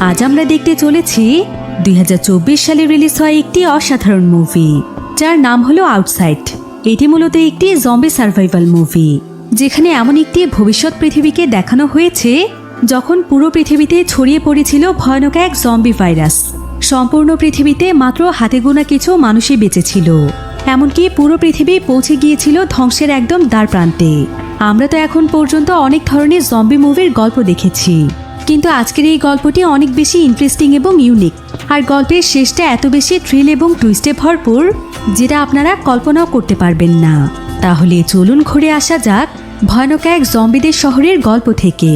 আজ আমরা দেখতে চলেছি 2024 সালে রিলিজ হওয়া একটি অসাধারণ মুভি, যার নাম হলো আউটসাইড। এটি মূলত একটি জম্বি সার্ভাইভাল মুভি, যেখানে এমন একটি ভবিষ্যৎ পৃথিবীকে দেখানো হয়েছে যখন পুরো পৃথিবীতে ছড়িয়ে পড়েছিল ভয়ানক এক জম্বি ভাইরাস। সম্পূর্ণ পৃথিবীতে মাত্র হাতে গোনা কিছু মানুষই বেঁচে ছিল, এমনকি পুরো পৃথিবী পৌঁছে গিয়েছিল ধ্বংসের একদম দ্বার প্রান্তে। আমরা তো এখন পর্যন্ত অনেক ধরনের জম্বি মুভির গল্প দেখেছি, কিন্তু আজকের এই গল্পটি অনেক বেশি ইন্টারেস্টিং এবং ইউনিক। আর গল্পের শেষটা এত বেশি থ্রিল এবং টুইস্টে ভরপুর, যেটা আপনারা কল্পনাও করতে পারবেন না। তাহলে চলুন ঘুরে আসা যাক ভয়ানক এক জম্বিদের শহরের গল্প থেকে।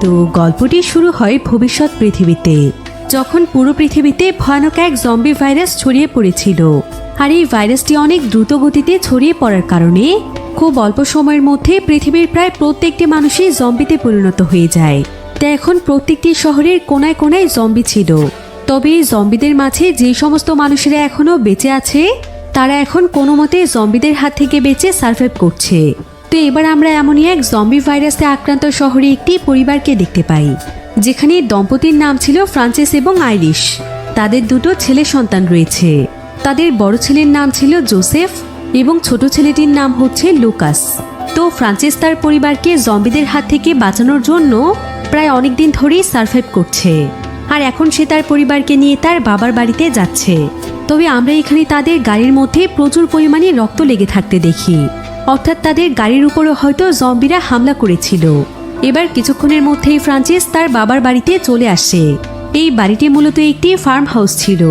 তো গল্পটি শুরু হয় ভবিষ্যৎ পৃথিবীতে, যখন পুরো পৃথিবীতে ভয়ানক এক জম্বি ভাইরাস ছড়িয়ে পড়েছিল। আর এই ভাইরাসটি অনেক দ্রুত গতিতে ছড়িয়ে পড়ার কারণে খুব অল্প সময়ের মধ্যে পৃথিবীর প্রায় প্রত্যেকটি মানুষই জম্বিতে পরিণত হয়ে যায়। তাই এখন প্রত্যেকটি শহরের কোনায় কোনায় জম্বি ছিল। তবে এই জম্বিদের মাঝে যে সমস্ত মানুষেরা এখনও বেঁচে আছে, তারা এখন কোনো মতে জম্বিদের হাত থেকে বেঁচে সার্ভাইভ করছে। তো এবার আমরা এমনই এক জম্বি ভাইরাসে আক্রান্ত শহরে একটি পরিবারকে দেখতে পাই, যেখানে দম্পতির নাম ছিল ফ্রান্সিস এবং আইরিশ। তাদের দুটো ছেলে সন্তান রয়েছে। তাদের বড় ছেলের নাম ছিল জোসেফ এবং ছোট ছেলেটির নাম হচ্ছে লুকাস। তো ফ্রান্সিস তার পরিবারকে জম্বিদের হাত থেকে বাঁচানোর জন্য প্রায় অনেক দিন ধরেই সার্ভাইভ করছে। আর এখন সে তার পরিবারকে নিয়ে তার বাবার বাড়িতে যাচ্ছে। তবে আমরা এখানে তাদের গাড়ির মধ্যে প্রচুর পরিমাণে রক্ত লেগে থাকতে দেখি, অর্থাৎ তাদের গাড়ির উপরও হয়তো জম্বিরা হামলা করেছিল। এবার কিছুক্ষণের মধ্যেই ফ্রান্সিস তার বাবার বাড়িতে চলে আসে। এই বাড়িটি মূলত একটি ফার্ম হাউস ছিল।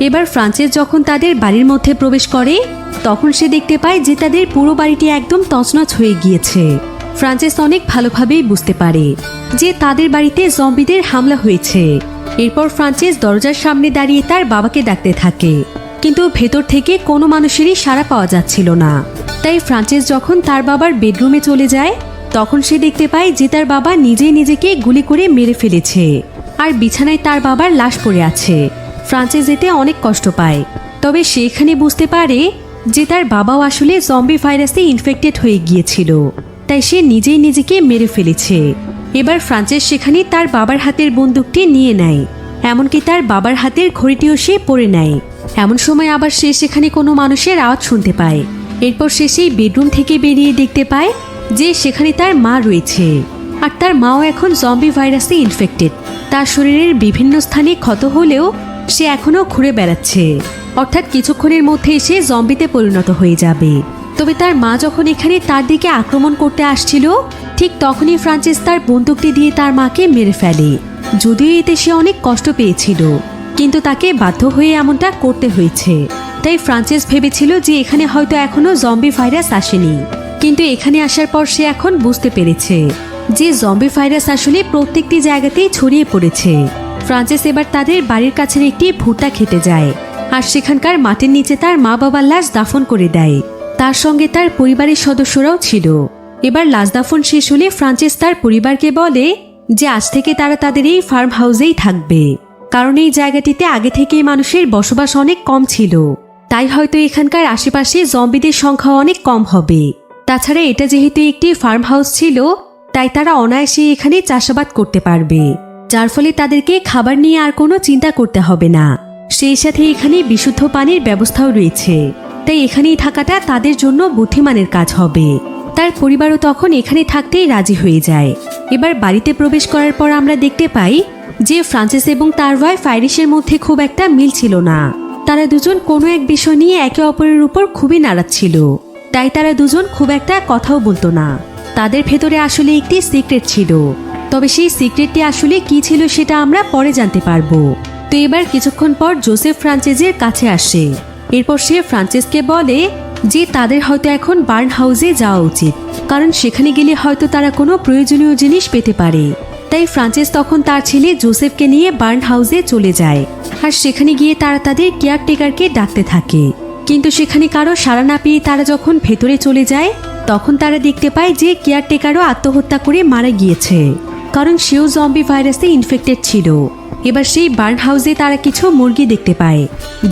এবার ফ্রান্সিস যখন তাদের বাড়ির মধ্যে প্রবেশ করে, তখন সে দেখতে পায় যে তাদের পুরো বাড়িটি একদম তছনছ হয়ে গিয়েছে। ফ্রান্সিস অনেক ভালোভাবেই বুঝতে পারে যে তাদের বাড়িতে জম্বিদের হামলা হয়েছে। এরপর ফ্রান্সিস দরজার সামনে দাঁড়িয়ে তার বাবাকে ডাকতে থাকে, কিন্তু ভেতর থেকে কোনো মানুষেরই সাড়া পাওয়া যাচ্ছিল না। তাই ফ্রান্সিস যখন তার বাবার বেডরুমে চলে যায়, তখন সে দেখতে পায় যে তার বাবা নিজেই নিজেকে গুলি করে মেরে ফেলেছে, আর বিছানায় তার বাবার লাশ পড়ে আছে। ফ্রান্সিস এতে অনেক কষ্ট পায়। তবে সে এখানে বুঝতে পারে যে তার বাবাও আসলে জম্বি ভাইরাসে ইনফেক্টেড হয়ে গিয়েছিল, তাই সে নিজেই নিজেকে মেরে ফেলেছে। এবার ফ্রান্সিস সেখানে তার বাবার হাতের বন্দুকটি নিয়ে নেয়, এমনকি তার বাবার হাতের ঘড়িটিও সে পরে নেয়। এমন সময় আবার সে সেখানে কোনো মানুষের আওয়াজ শুনতে পায়। এরপর সে সেই বেডরুম থেকে বেরিয়ে দেখতে পায় যে সেখানে তার মা রয়েছে, আর তার মাও এখন জম্বি ভাইরাসে ইনফেক্টেড। তার শরীরের বিভিন্ন স্থানে ক্ষত হলেও সে এখনও ঘুরে বেড়াচ্ছে, অর্থাৎ কিছুক্ষণের মধ্যে সে জম্বিতে পরিণত হয়ে যাবে। তবে তার মা যখন এখানে তার দিকে আক্রমণ করতে আসছিল, ঠিক তখনই ফ্রান্সিস তার বন্দুকটি দিয়ে তার মাকে মেরে ফেলে। যদিও এতে সে অনেক কষ্ট পেয়েছিল, কিন্তু তাকে বাধ্য হয়ে এমনটা করতে হয়েছে। তাই ফ্রান্সিস ভেবেছিল যে এখানে হয়তো এখনো জম্বি ভাইরাস আসেনি, কিন্তু এখানে আসার পর সে এখন বুঝতে পেরেছে যে জম্বি ভাইরাস আসলে প্রত্যেকটি জায়গাতেই ছড়িয়ে পড়েছে। ফ্রান্সিস এবার তাদের বাড়ির কাছের একটি ভুট্টা খেতে যায়, আর সেখানকার মাটির নিচে তার মা বাবার লাশ দাফন করে দেয়। তার সঙ্গে তার পরিবারের সদস্যরাও ছিল। এবার লাশ দাফন শেষ হলে ফ্রান্সিস তার পরিবারকে বলে যে আজ থেকে তারা তাদের এই ফার্ম হাউসেই থাকবে, কারণ এই জায়গাটিতে আগে থেকেই মানুষের বসবাস অনেক কম ছিল। তাই হয়তো এখানকার আশেপাশে জম্বিদের সংখ্যা অনেক কম হবে। তাছাড়া এটা যেহেতু একটি ফার্ম হাউস ছিল, তাই তারা অনায়াসে এখানে চাষাবাদ করতে পারবে, যার ফলে তাদেরকে খাবার নিয়ে আর কোনো চিন্তা করতে হবে না। সেই সাথে এখানে বিশুদ্ধ পানির ব্যবস্থাও রয়েছে, তাই এখানেই থাকাটা তাদের জন্য বুদ্ধিমানের কাজ হবে। তার পরিবারও তখন এখানে থাকতেই রাজি হয়ে যায়। এবার বাড়িতে প্রবেশ করার পর আমরা দেখতে পাই যে ফ্রান্সিস এবং তার ওয়াইফ আইরিশের মধ্যে খুব একটা মিল ছিল না। তারা দুজন কোনো এক বিষয় নিয়ে একে অপরের উপর খুবই নারাজ ছিল, তাই তারা দুজন খুব একটা কথাও বলতো না। তাদের ভেতরে আসলে একটি সিক্রেট ছিল, তবে সেই সিক্রেটটি আসলে কি ছিল সেটা আমরা পরে জানতে পারবো। তো এবার কিছুক্ষণ পর জোসেফ ফ্রান্সিসের কাছে আসে। এরপর সে ফ্রান্সিসকে বলে যে তাদের হয়তো এখন বার্ন হাউসে যাওয়া উচিত, কারণ সেখানে গেলে হয়তো তারা কোনো প্রয়োজনীয় জিনিস পেতে পারে। তাই ফ্রান্সিস তখন তার ছেলে জোসেফকে নিয়ে বার্ন হাউসে চলে যায়, আর সেখানে গিয়ে তারা তাদের কেয়ারটেকারকে ডাকতে থাকে। কিন্তু সেখানে কারো সাড়া না পেয়ে তারা যখন ভেতরে চলে যায়, তখন তারা দেখতে পায় যে কেয়ারটেকারও আত্মহত্যা করে মারা গিয়েছে, কারণ সেও জম্বি ভাইরাসে ইনফেক্টেড ছিল। এবার সেই বার্ন হাউসে তারা কিছু মুরগি দেখতে পায়,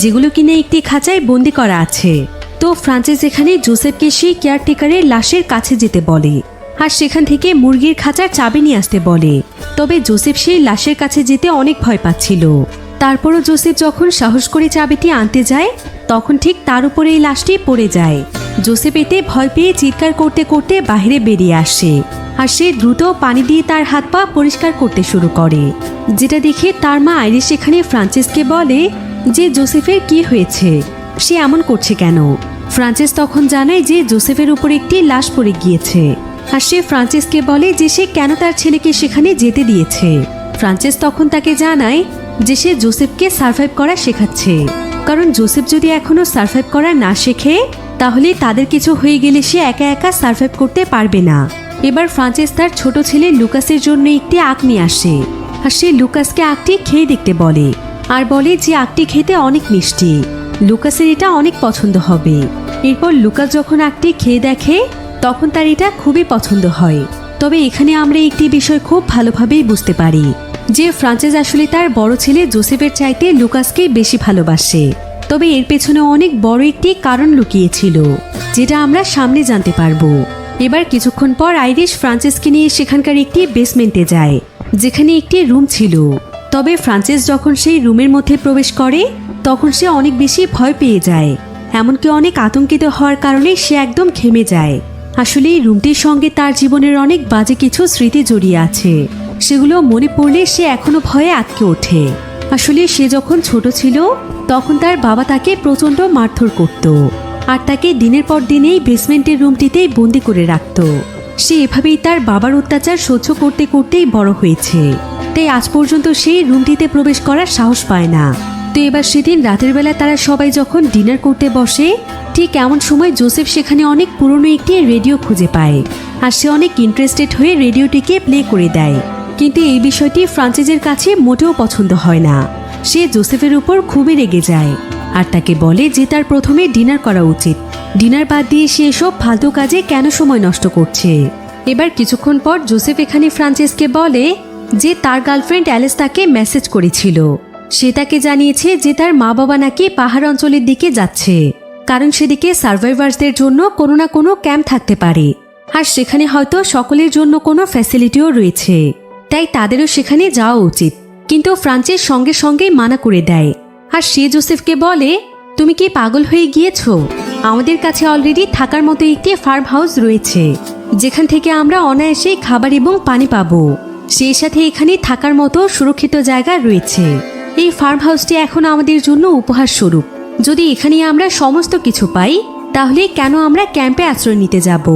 যেগুলো কিনে একটি খাঁচায় বন্দি করা আছে। তো ফ্রান্সিস এখানে জোসেফকে সেই কেয়ারটেকারের লাশের কাছে যেতে বলে, আর সেখান থেকে মুরগির খাঁচার চাবি নিয়ে আসতে বলে। তবে জোসেফ সেই লাশের কাছে যেতে অনেক ভয় পাচ্ছিল। তারপরও জোসেফ যখন সাহস করে চাবিটি আনতে যায় তখন ঠিক তার উপরে এই লাশটি পড়ে যায়। জোসেফ এতে ভয় পেয়ে চিৎকার করতে করতে বাইরে বেরিয়ে আসে আর সে দ্রুত পানি দিয়ে তার হাত পা পরিষ্কার করতে শুরু করে, যেটা দেখে তার মা আইরিশ সেখানে ফ্রান্সিসকে বলে যে জোসেফের কি হয়েছে, সে এমন করছে কেন। ফ্রান্সিস তখন জানায় যে জোসেফের উপর একটি লাশ পড়ে গিয়েছে আর সে ফ্রান্সিসকে বলে যে সে কেন তার ছেলেকে সেখানে যেতে দিয়েছে। ফ্রান্সিস তখন তাকে জানায় যে সে জোসেফকে সার্ভাইভ করা শেখাচ্ছে, কারণ জোসেফ যদি এখনো সার্ভাইভ করা না শেখে তাহলে তাদের কিছু হয়ে গেলে সে একা একা সার্ভাইভ করতে পারবে না। এবার ফ্রান্সিস তার ছোট ছেলে লুকাসের জন্য একটি আখ নিয়ে আসে আর সে লুকাসকে আখটি খেয়ে দেখতে বলে আর বলে যে আখটি খেতে অনেক মিষ্টি, লুকাসের এটা অনেক পছন্দ হবে। এরপর লুকাস যখন আখটি খেয়ে দেখে তখন তার এটা খুবই পছন্দ হয়। তবে এখানে আমরা একটি বিষয় খুব ভালোভাবেই বুঝতে পারি যে ফ্রান্সিস আসলে তার বড় ছেলে জোসেফের চাইতে লুকাসকে বেশি ভালোবাসে। তবে এর পেছনে অনেক বড় একটি কারণ লুকিয়েছিল, যেটা আমরা সামনে জানতে পারবো। এবার কিছুক্ষণ পর আইরিশ ফ্রান্সিসকে নিয়ে সেখানকার একটি বেসমেন্টে যায় যেখানে একটি রুম ছিল। তবে ফ্রান্সিস যখন সেই রুমের মধ্যে প্রবেশ করে তখন সে অনেক বেশি ভয় পেয়ে যায়, এমনকি অনেক আতঙ্কিত হওয়ার কারণে সে একদম ঘেমে যায়। আসলে এই রুমটির সঙ্গে তার জীবনের অনেক বাজে কিছু স্মৃতি জড়িয়ে আছে, সেগুলো মনে পড়লে সে এখনো ভয়ে আটকে ওঠে। আসলে সে যখন ছোট ছিল তখন তার বাবা তাকে প্রচণ্ড মারধর করত আর তাকে দিনের পর দিন এই বেসমেন্টের রুমটিতেই বন্দি করে রাখত। সে এভাবেই তার বাবার অত্যাচার সহ্য করতে করতেই বড় হয়েছে, তাই আজ পর্যন্ত সেই রুমটিতে প্রবেশ করার সাহস পায় না। তো এবার সেদিন রাতের বেলা তারা সবাই যখন ডিনার করতে বসে ঠিক এমন সময় জোসেফ সেখানে অনেক পুরনো একটি রেডিও খুঁজে পায় আর সে অনেক ইন্টারেস্টেড হয়ে রেডিওটিকে প্লে করে দেয়। কিন্তু এই বিষয়টি ফ্রান্সিসের কাছে মোটেও পছন্দ হয় না। সে জোসেফের উপর খুবই রেগে যায় আর তাকে বলে যে তার প্রথমে ডিনার করা উচিত, ডিনার বাদ দিয়ে সে এসব ফালতু কাজে কেন সময় নষ্ট করছে। এবার কিছুক্ষণ পর জোসেফ এখানে ফ্রান্সিসকে বলে যে তার গার্লফ্রেন্ড অ্যালেস তাকে মেসেজ করেছিল। সে তাকে জানিয়েছে যে তার মা বাবা নাকি পাহাড় অঞ্চলের দিকে যাচ্ছে, কারণ সেদিকে সার্ভাইভার্সদের জন্য কোনো না কোনো ক্যাম্প থাকতে পারে আর সেখানে হয়তো সকলের জন্য কোনো ফ্যাসিলিটিও রয়েছে, তাই তাদেরও সেখানে যাওয়া উচিত। কিন্তু ফ্রান্সিস সঙ্গে সঙ্গেই মানা করে দেয় আর সে জোসেফকে বলে তুমি কি পাগল হয়ে গিয়েছো? আমাদের কাছে অলরেডি থাকার মতো একটি ফার্ম হাউস রয়েছে যেখান থেকে আমরা অনায়াসেই খাবার এবং পানি পাবো। সেই সাথে এখানে থাকার মতো সুরক্ষিত জায়গা রয়েছে। এই ফার্ম হাউসটি এখন আমাদের জন্য উপহার স্বরূপ। যদি এখানে আমরা সমস্ত কিছু পাই তাহলে কেন আমরা ক্যাম্পে আশ্রয় নিতে যাব?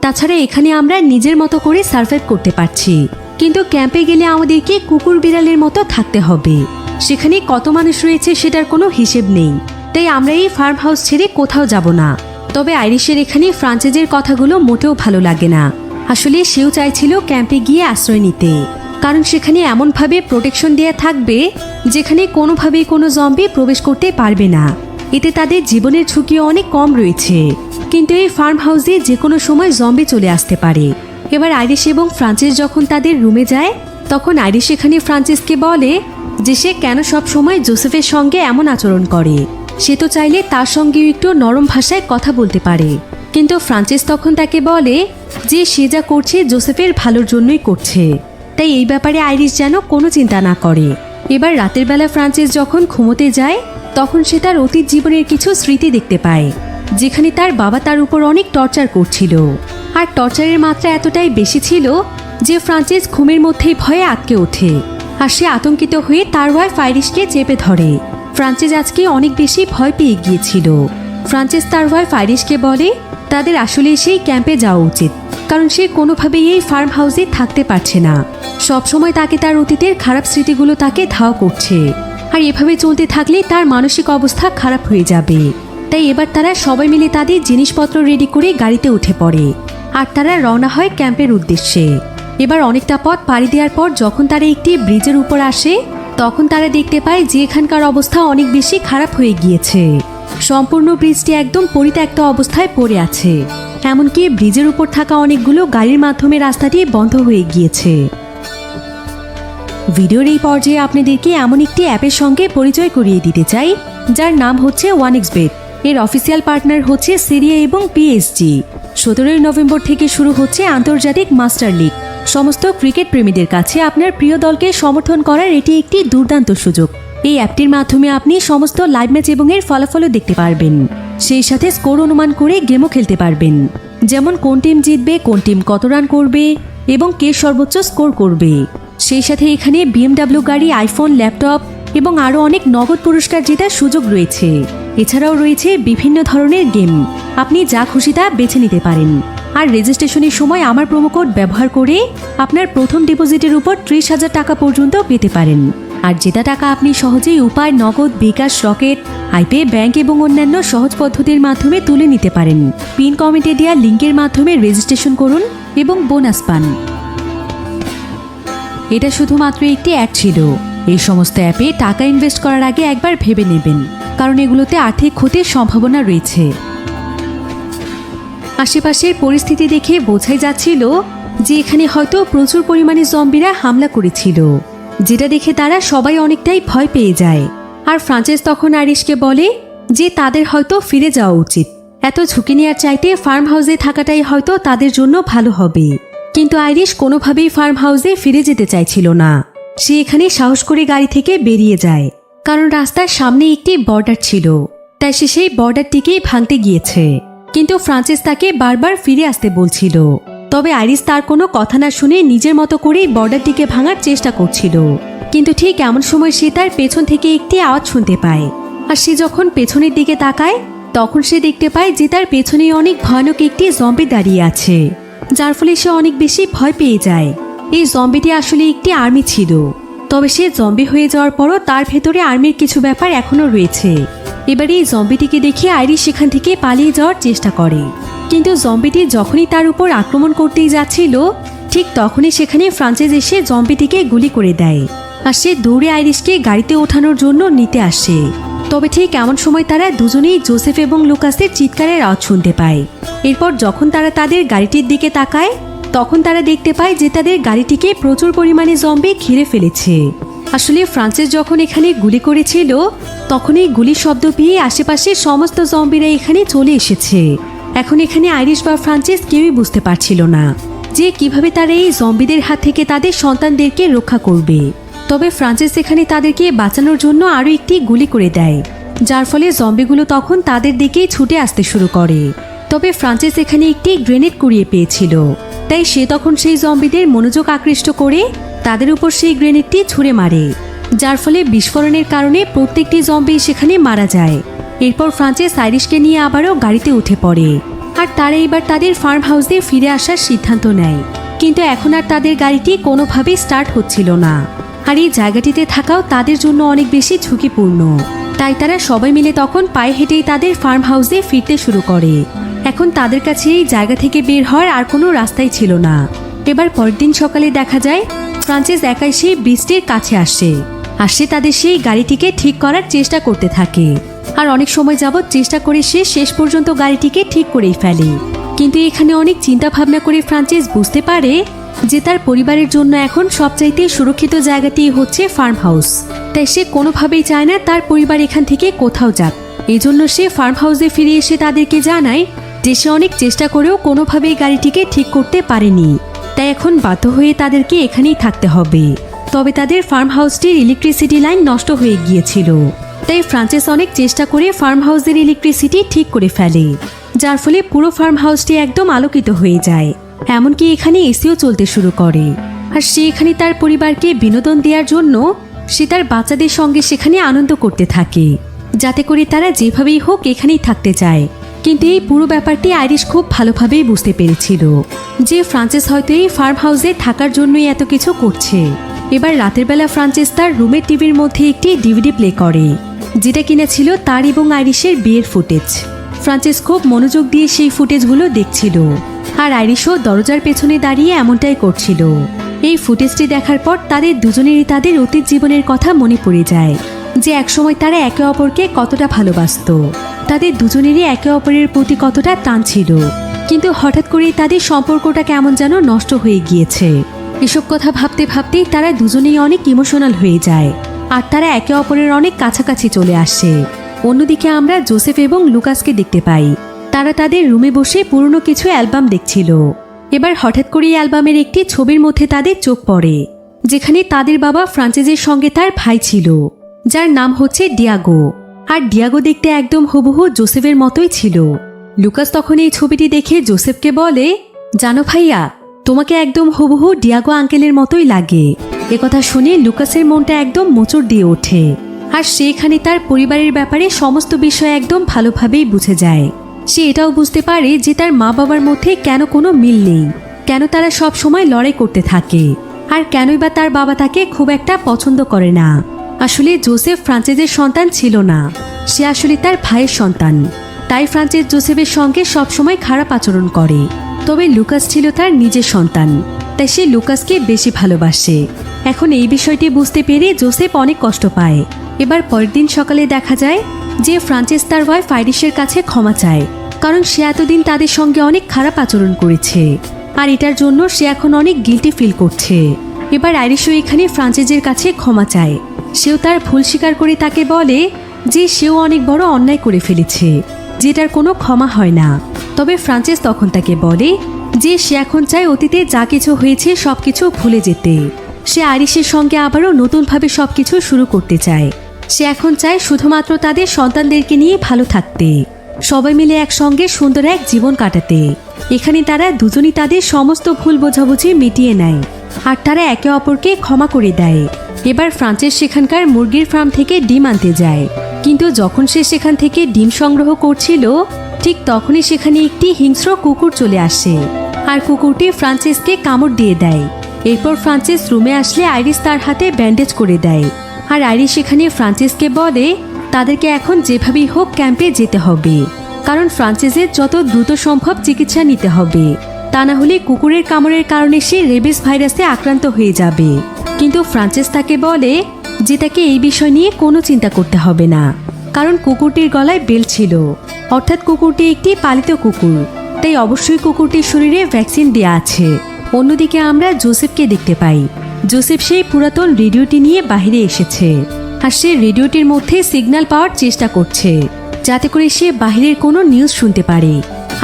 তাছাড়া এখানে আমরা নিজের মতো করে সার্ভাইভ করতে পারছি, কিন্তু ক্যাম্পে গেলে আমাদেরকে কুকুর বিড়ালের মতো থাকতে হবে। সেখানে কত মানুষ রয়েছে সেটার কোনো হিসেব নেই, তাই আমরা এই ফার্ম হাউস ছেড়ে কোথাও যাব না। তবে আইরিশের এখানে ফ্রান্সিসের কথাগুলো মোটেও ভালো লাগে না। আসলে সেও চাইছিল ক্যাম্পে গিয়ে আশ্রয় নিতে, কারণ সেখানে এমনভাবে প্রোটেকশন দেয়া থাকবে যেখানে কোনোভাবেই কোনো জম্বি প্রবেশ করতে পারবে না। এতে তাদের জীবনের ঝুঁকি অনেক কম রয়েছে, কিন্তু এই ফার্ম হাউসে যে কোনো সময় জম্বি চলে আসতে পারে। এবার আইরিশ এবং ফ্রান্সিস যখন তাদের রুমে যায় তখন আইরিশ এখানে ফ্রান্সিসকে বলে যে সে কেন সব সময় জোসেফের সঙ্গে এমন আচরণ করে। সে তো চাইলে তার সঙ্গেও একটু নরম ভাষায় কথা বলতে পারে, কিন্তু ফ্রান্সিস তখন তাকে বলে যে সে যা করছে জোসেফের ভালোর জন্যই করছে, তাই এই ব্যাপারে আইরিশ যেন কোনো চিন্তা না করে। এবার রাতের বেলা ফ্রান্সিস যখন ঘুমোতে যায় তখন সে তার অতীত জীবনের কিছু স্মৃতি দেখতে পায়, যেখানে তার বাবা তার উপর অনেক টর্চার করছিল। আর টর্চারের মাত্রা এতটাই বেশি ছিল যে ফ্রান্সিস ঘুমের মধ্যেই ভয়ে আটকে ওঠে আর সে আতঙ্কিত হয়ে তার ওয়াইফ আইরিশকে চেপে ধরে। ফ্রান্সিস আজকে অনেক বেশি ভয় পেয়ে গিয়েছিল। ফ্রান্সিস তার ওয়াইফ আইরিশকে বলে তাদের আসলে সেই ক্যাম্পে যাওয়া উচিত, কারণ সে কোনোভাবেই এই ফার্ম হাউসে থাকতে পারছে না। সবসময় তাকে তার অতীতের খারাপ স্মৃতিগুলো তাকে ধাওয়া করছে, আর এভাবে চলতে থাকলে তার মানসিক অবস্থা খারাপ হয়ে যাবে। তাই এবার তারা সবাই মিলে তাদের জিনিসপত্র রেডি করে গাড়িতে উঠে পড়ে আর তারা রওনা হয় ক্যাম্পের উদ্দেশ্যে। এবার অনেকটা পথ পাড়ি দেওয়ার পর যখন তারা একটি ব্রিজের উপর আসে তখন তারা দেখতে পায় যে এখানকার অবস্থা অনেক বেশি খারাপ হয়ে গিয়েছে। সম্পূর্ণ ব্রিজটি একদম পরিত্যক্ত অবস্থায় পড়ে আছে, এমনকি ব্রিজের উপর থাকা অনেকগুলো গাড়ির মাধ্যমে রাস্তাটি বন্ধ হয়ে গিয়েছে। ভিডিওর এই পর্যায়ে আপনাদেরকে এমন একটি অ্যাপের সঙ্গে পরিচয় করিয়ে দিতে চাই যার নাম হচ্ছে 1xBet। এর অফিসিয়াল পার্টনার হচ্ছে সিরিয়া এবং PSG। 17 নভেম্বর থেকে শুরু হচ্ছে আন্তর্জাতিক মাস্টার লিগ। সমস্ত ক্রিকেট প্রেমীদের কাছে আপনার প্রিয় দলকে সমর্থন করার এটি একটি দুর্দান্ত সুযোগ। এই অ্যাপটির মাধ্যমে আপনি সমস্ত লাইভ ম্যাচ এবং এর ফলাফলও দেখতে পারবেন। সেই সাথে স্কোর অনুমান করে গেমও খেলতে পারবেন, যেমন কোন টিম জিতবে, কোন টিম কত রান করবে এবং কে সর্বোচ্চ স্কোর করবে। সেই সাথে এখানে BMW গাড়ি, আইফোন, ল্যাপটপ এবং আরও অনেক নগদ পুরস্কার জেতার সুযোগ রয়েছে। এছাড়াও রয়েছে বিভিন্ন ধরনের গেম, আপনি যা খুশি তা বেছে নিতে পারেন। আর রেজিস্ট্রেশনের সময় আমার প্রোমো কোড ব্যবহার করে আপনার প্রথম ডিপোজিটের উপর 30,000 টাকা পর্যন্ত পেতে পারেন। আর জেতা টাকা আপনি সহজেই উপায়, নগদ, বিকাশ, রকেট, আইপে, ব্যাংক এবং অন্যান্য সহজ পদ্ধতির মাধ্যমে তুলে নিতে পারেন। পিন কমেন্টে দেওয়া লিঙ্কের মাধ্যমে রেজিস্ট্রেশন করুন এবং বোনাস পান। এটা শুধুমাত্র একটি অ্যাড ছিল। এই সমস্ত অ্যাপে টাকা ইনভেস্ট করার আগে একবার ভেবে নেবেন, কারণ এগুলোতে আর্থিক ক্ষতির সম্ভাবনা রয়েছে। আশেপাশের পরিস্থিতি দেখে বোঝাই যাচ্ছিল যে এখানে হয়তো প্রচুর পরিমাণে জম্বিরা হামলা করেছিল, যেটা দেখে তারা সবাই অনেকটাই ভয় পেয়ে যায়। আর ফ্রান্সিস তখন আইরিশকে বলে যে তাদের হয়তো ফিরে যাওয়া উচিত। এত ঝুঁকি নেওয়ার চাইতে ফার্ম হাউসে থাকাটাই হয়তো তাদের জন্য ভালো হবে। কিন্তু আইরিশ কোনোভাবেই ফার্ম হাউসে ফিরে যেতে চাইছিল না। সে এখানে সাহস করে গাড়ি থেকে বেরিয়ে যায়, কারণ রাস্তার সামনে একটি বর্ডার ছিল, তাই সে সেই বর্ডারটিকেই ভাঙতে গিয়েছে। কিন্তু ফ্রান্সিস তাকে বারবার ফিরে আসতে বলছিল, তবে আইরিশ তার কোনো কথা না শুনে নিজের মতো করেই বর্ডারটিকে ভাঙার চেষ্টা করছিল। কিন্তু ঠিক এমন সময় সে তার পেছন থেকে একটি আওয়াজ শুনতে পায়। আর সে যখন পেছনের দিকে তাকায় তখন সে দেখতে পায় যে তার পেছনে অনেক ভয়ানক একটি জম্বি দাঁড়িয়ে আছে, যার ফলে সে অনেক বেশি ভয় পেয়ে যায়। এই জম্বিটি আসলে একটি আর্মি ছিল, তবে সে জম্বি হয়ে যাওয়ার পরও তার ভেতরে আর্মির কিছু ব্যাপার এখনও রয়েছে। এবারে এই জম্বিটিকে দেখে আইরিশ সেখান থেকে পালিয়ে যাওয়ার চেষ্টা করে, কিন্তু জম্বিটি যখনই তার উপর আক্রমণ করতেই যাচ্ছিল ঠিক তখনই সেখানে ফ্রান্সিস এসে জম্বিটিকে গুলি করে দেয়। আর সে দৌড়ে আইরিশকে গাড়িতে ওঠানোর জন্য নিতে আসে। তবে ঠিক এমন সময় তারা দুজনেই জোসেফ এবং লুকাসের চিৎকারের আওয়াজ শুনতে পায়। এরপর যখন তারা তাদের গাড়িটির দিকে তাকায় তখন তারা দেখতে পায় যে তাদের গাড়িটিকে প্রচুর পরিমাণে জম্বি ঘিরে ফেলেছে। আসলে ফ্রান্সিস যখন এখানে গুলি করেছিল তখন এই গুলির শব্দ পেয়ে আশেপাশের সমস্ত জম্বিরা এখানে চলে এসেছে। এখন এখানে আইরিশ বা ফ্রান্সিস কেউই বুঝতে পারছিল না যে কিভাবে তারা এই জম্বিদের হাত থেকে তাদের সন্তানদেরকে রক্ষা করবে। তবে ফ্রান্সিস এখানে তাদেরকে বাঁচানোর জন্য আরও একটি গুলি করে দেয়, যার ফলে জম্বিগুলো তখন তাদের দিকেই ছুটে আসতে শুরু করে। তবে ফ্রান্সিস এখানে একটি গ্রেনেড কুড়িয়ে পেয়েছিল, তাই সে তখন সেই জম্বিদের মনোযোগ আকৃষ্ট করে তাদের উপর সেই গ্রেনেডটি ছুঁড়ে মারে, যার ফলে বিস্ফোরণের কারণে প্রত্যেকটি জম্বি সেখানে মারা যায়। এরপর ফ্রান্সিস আইরিশকে নিয়ে আবারও গাড়িতে উঠে পড়ে, আর তারা এবার তাদের ফার্ম হাউসে ফিরে আসার সিদ্ধান্ত নেয়। কিন্তু এখন আর তাদের গাড়িটি কোনোভাবেই স্টার্ট হচ্ছিল না, আর এই জায়গাটিতে থাকাও তাদের জন্য অনেক বেশি ঝুঁকিপূর্ণ। তাই তারা সবাই মিলে তখন পায়ে হেঁটেই তাদের ফার্ম হাউসে ফিরতে শুরু করে। এখন তাদের কাছে এই জায়গা থেকে বের হওয়ার আর কোনো রাস্তাই ছিল না। এবার পরের দিন সকালে দেখা যায় ফ্রান্সিস একাই সেই ব্রিজটির কাছে আসে, আর সে তাদের সেই গাড়িটিকে ঠিক করার চেষ্টা করতে থাকে। আর অনেক সময় যাবৎ চেষ্টা করে সে শেষ পর্যন্ত গাড়িটিকে ঠিক করেই ফেলে। কিন্তু এখানে অনেক চিন্তা ভাবনা করে ফ্রান্সিস বুঝতে পারে যে তার পরিবারের জন্য এখন সবচাইতে সুরক্ষিত জায়গাটি হচ্ছে ফার্ম হাউস। তাই সে কোনোভাবেই চায় না তার পরিবার এখান থেকে কোথাও যাক। এই জন্য সে ফার্ম হাউসে ফিরে এসে তাদেরকে জানায় যে সে অনেক চেষ্টা করেও কোনোভাবেই গাড়িটিকে ঠিক করতে পারেনি, তাই এখন বাধ্য হয়ে তাদেরকে এখানেই থাকতে হবে। তবে তাদের ফার্ম হাউসটির ইলেকট্রিসিটি লাইন নষ্ট হয়ে গিয়েছিল, তাই ফ্রান্সিস অনেক চেষ্টা করে ফার্ম হাউসের ইলেকট্রিসিটি ঠিক করে ফেলে, যার ফলে পুরো ফার্ম হাউসটি একদম আলোকিত হয়ে যায়। এমনকি এখানে এসিও চলতে শুরু করে। আর সে এখানে তার পরিবারকে বিনোদন দেওয়ার জন্য সে তার বাচ্চাদের সঙ্গে সেখানে আনন্দ করতে থাকে, যাতে করে তারা যেভাবেই হোক এখানেই থাকতে চায়। কিন্তু এই পুরো ব্যাপারটি আইরিশ খুব ভালোভাবেই বুঝতে পেরেছিল যে ফ্রান্সিস হয়তো এই ফার্ম হাউসে থাকার জন্যই এত কিছু করছে। এবার রাতের বেলা ফ্রান্সিস তার রুমের টিভির মধ্যে একটি ডিভিডি প্লে করে, যেটা কিনা ছিল তার এবং আইরিশের বিয়ের ফুটেজ। ফ্রান্সিস খুব মনোযোগ দিয়ে সেই ফুটেজগুলো দেখছিল, আর আইরিশও দরজার পেছনে দাঁড়িয়ে এমনটাই করছিল। এই ফুটেজটি দেখার পর তাদের দুজনেরই তাদের অতীত জীবনের কথা মনে পড়ে যায়, যে একসময় তারা একে অপরকে কতটা ভালোবাসত, তাদের দুজনেরই একে অপরের প্রতি কতটা টান ছিল। কিন্তু হঠাৎ করেই তাদের সম্পর্কটা কেমন যেন নষ্ট হয়ে গিয়েছে। এসব কথা ভাবতে ভাবতেই তারা দুজনেই অনেক ইমোশনাল হয়ে যায়, আর তারা একে অপরের অনেক কাছাকাছি চলে আসে। অন্যদিকে আমরা জোসেফ এবং লুকাসকে দেখতে পাই। তারা তাদের রুমে বসে পুরনো কিছু অ্যালবাম দেখছিল। এবার হঠাৎ করে অ্যালবামের একটি ছবির মধ্যে তাদের চোখ পড়ে, যেখানে তাদের বাবা ফ্রান্সিসের সঙ্গে তার ভাই ছিল, যার নাম হচ্ছে ডিয়াগো। আর ডিয়াগো দেখতে একদম হুবহু জোসেফের মতোই ছিল। লুকাস তখন এই ছবিটি দেখে জোসেফকে বলে, জানো ভাইয়া, তোমাকে একদম হুবহু ডিয়াগো আঙ্কেলের মতোই লাগে। একথা শুনে লুকাসের মনটা একদম মোচড় দিয়ে ওঠে, আর সেখানে তার পরিবারের ব্যাপারে সমস্ত বিষয় একদম ভালোভাবেই বুঝে যায়। সে এটাও বুঝতে পারে যে তার মা বাবার মধ্যে কেন কোনো মিল নেই, কেন তারা সব সময় লড়াই করতে থাকে, আর কেনই বা তার বাবা তাকে খুব একটা পছন্দ করে না। আসলে জোসেফ ফ্রান্সিসের সন্তান ছিল না, সে আসলে তার ভাইয়ের সন্তান। তাই ফ্রান্সিস জোসেফের সঙ্গে সবসময় খারাপ আচরণ করে। তবে লুকাস ছিল তার নিজের সন্তান, তাই সে লুকাসকে বেশি ভালোবাসে। এখন এই বিষয়টি বুঝতে পেরে জোসেফ অনেক কষ্ট পায়। এবার পরের দিন সকালে দেখা যায় যে ফ্রান্সিস তার ওয়াইফ আইরিশের কাছে ক্ষমা চায়, কারণ সে এতদিন তাদের সঙ্গে অনেক খারাপ আচরণ করেছে, আর এটার জন্য সে এখন অনেক গিল্টি ফিল করছে। এবার আইরিশও এখানে ফ্রান্সিসের কাছে ক্ষমা চায়। সেও তার ভুল স্বীকার করে তাকে বলে যে সেও অনেক বড় অন্যায় করে ফেলেছে, যেটার কোনো ক্ষমা হয় না। তবে ফ্রান্সিস তখন তাকে বলে যে সে এখন চায় অতীতে যা কিছু হয়েছে সবকিছু ভুলে যেতে। সে আইরিশের সঙ্গে আবারও নতুনভাবে সবকিছু শুরু করতে চায়। সে এখন চায় শুধুমাত্র তাদের সন্তানদেরকে নিয়ে ভালো থাকতে, সবাই মিলে একসঙ্গে সুন্দর এক জীবন কাটাতে। এখানে তারা দুজনই তাদের সমস্ত ভুল বোঝাবুঝি মিটিয়ে নেয়, আর তারা একে অপরকে ক্ষমা করে দেয়। এবার ফ্রান্সিস সেখানকার মুরগির ফার্ম থেকে ডিম আনতে যায়, কিন্তু যখন সে সেখান থেকে ডিম সংগ্রহ করছিল, ঠিক তখনই সেখানে একটি হিংস্র কুকুর চলে আসে, আর কুকুরটি ফ্রান্সিসকে কামড় দিয়ে দেয়। এরপর ফ্রান্সিস রুমে আসলে আইরিশ তার হাতে ব্যান্ডেজ করে দেয়, আর আইরিশ সেখানে ফ্রান্সিসকে বলে তাদেরকে এখন যেভাবেই হোক ক্যাম্পে যেতে হবে, কারণ ফ্রান্সিসের যত দ্রুত সম্ভব চিকিৎসা নিতে হবে, তা না হলে কুকুরের কামড়ের কারণে সে রেবিস ভাইরাসে আক্রান্ত হয়ে যাবে। কিন্তু ফ্রান্সিস তাকে বলে যে তাকে এই বিষয় নিয়ে কোনো চিন্তা করতে হবে না, কারণ কুকুরটির গলায় বেল ছিল, অর্থাৎ কুকুরটি একটি পালিত কুকুর, তাই অবশ্যই কুকুরটির শরীরে ভ্যাকসিন দেওয়া আছে। অন্যদিকে আমরা জোসেফকে দেখতে পাই। জোসেফ সেই পুরাতন রেডিওটি নিয়ে বাইরে এসেছে, আর সে রেডিওটির মধ্যে সিগন্যাল পাওয়ার চেষ্টা করছে, যাতে করে সে বাহিরের কোনো নিউজ শুনতে পারে।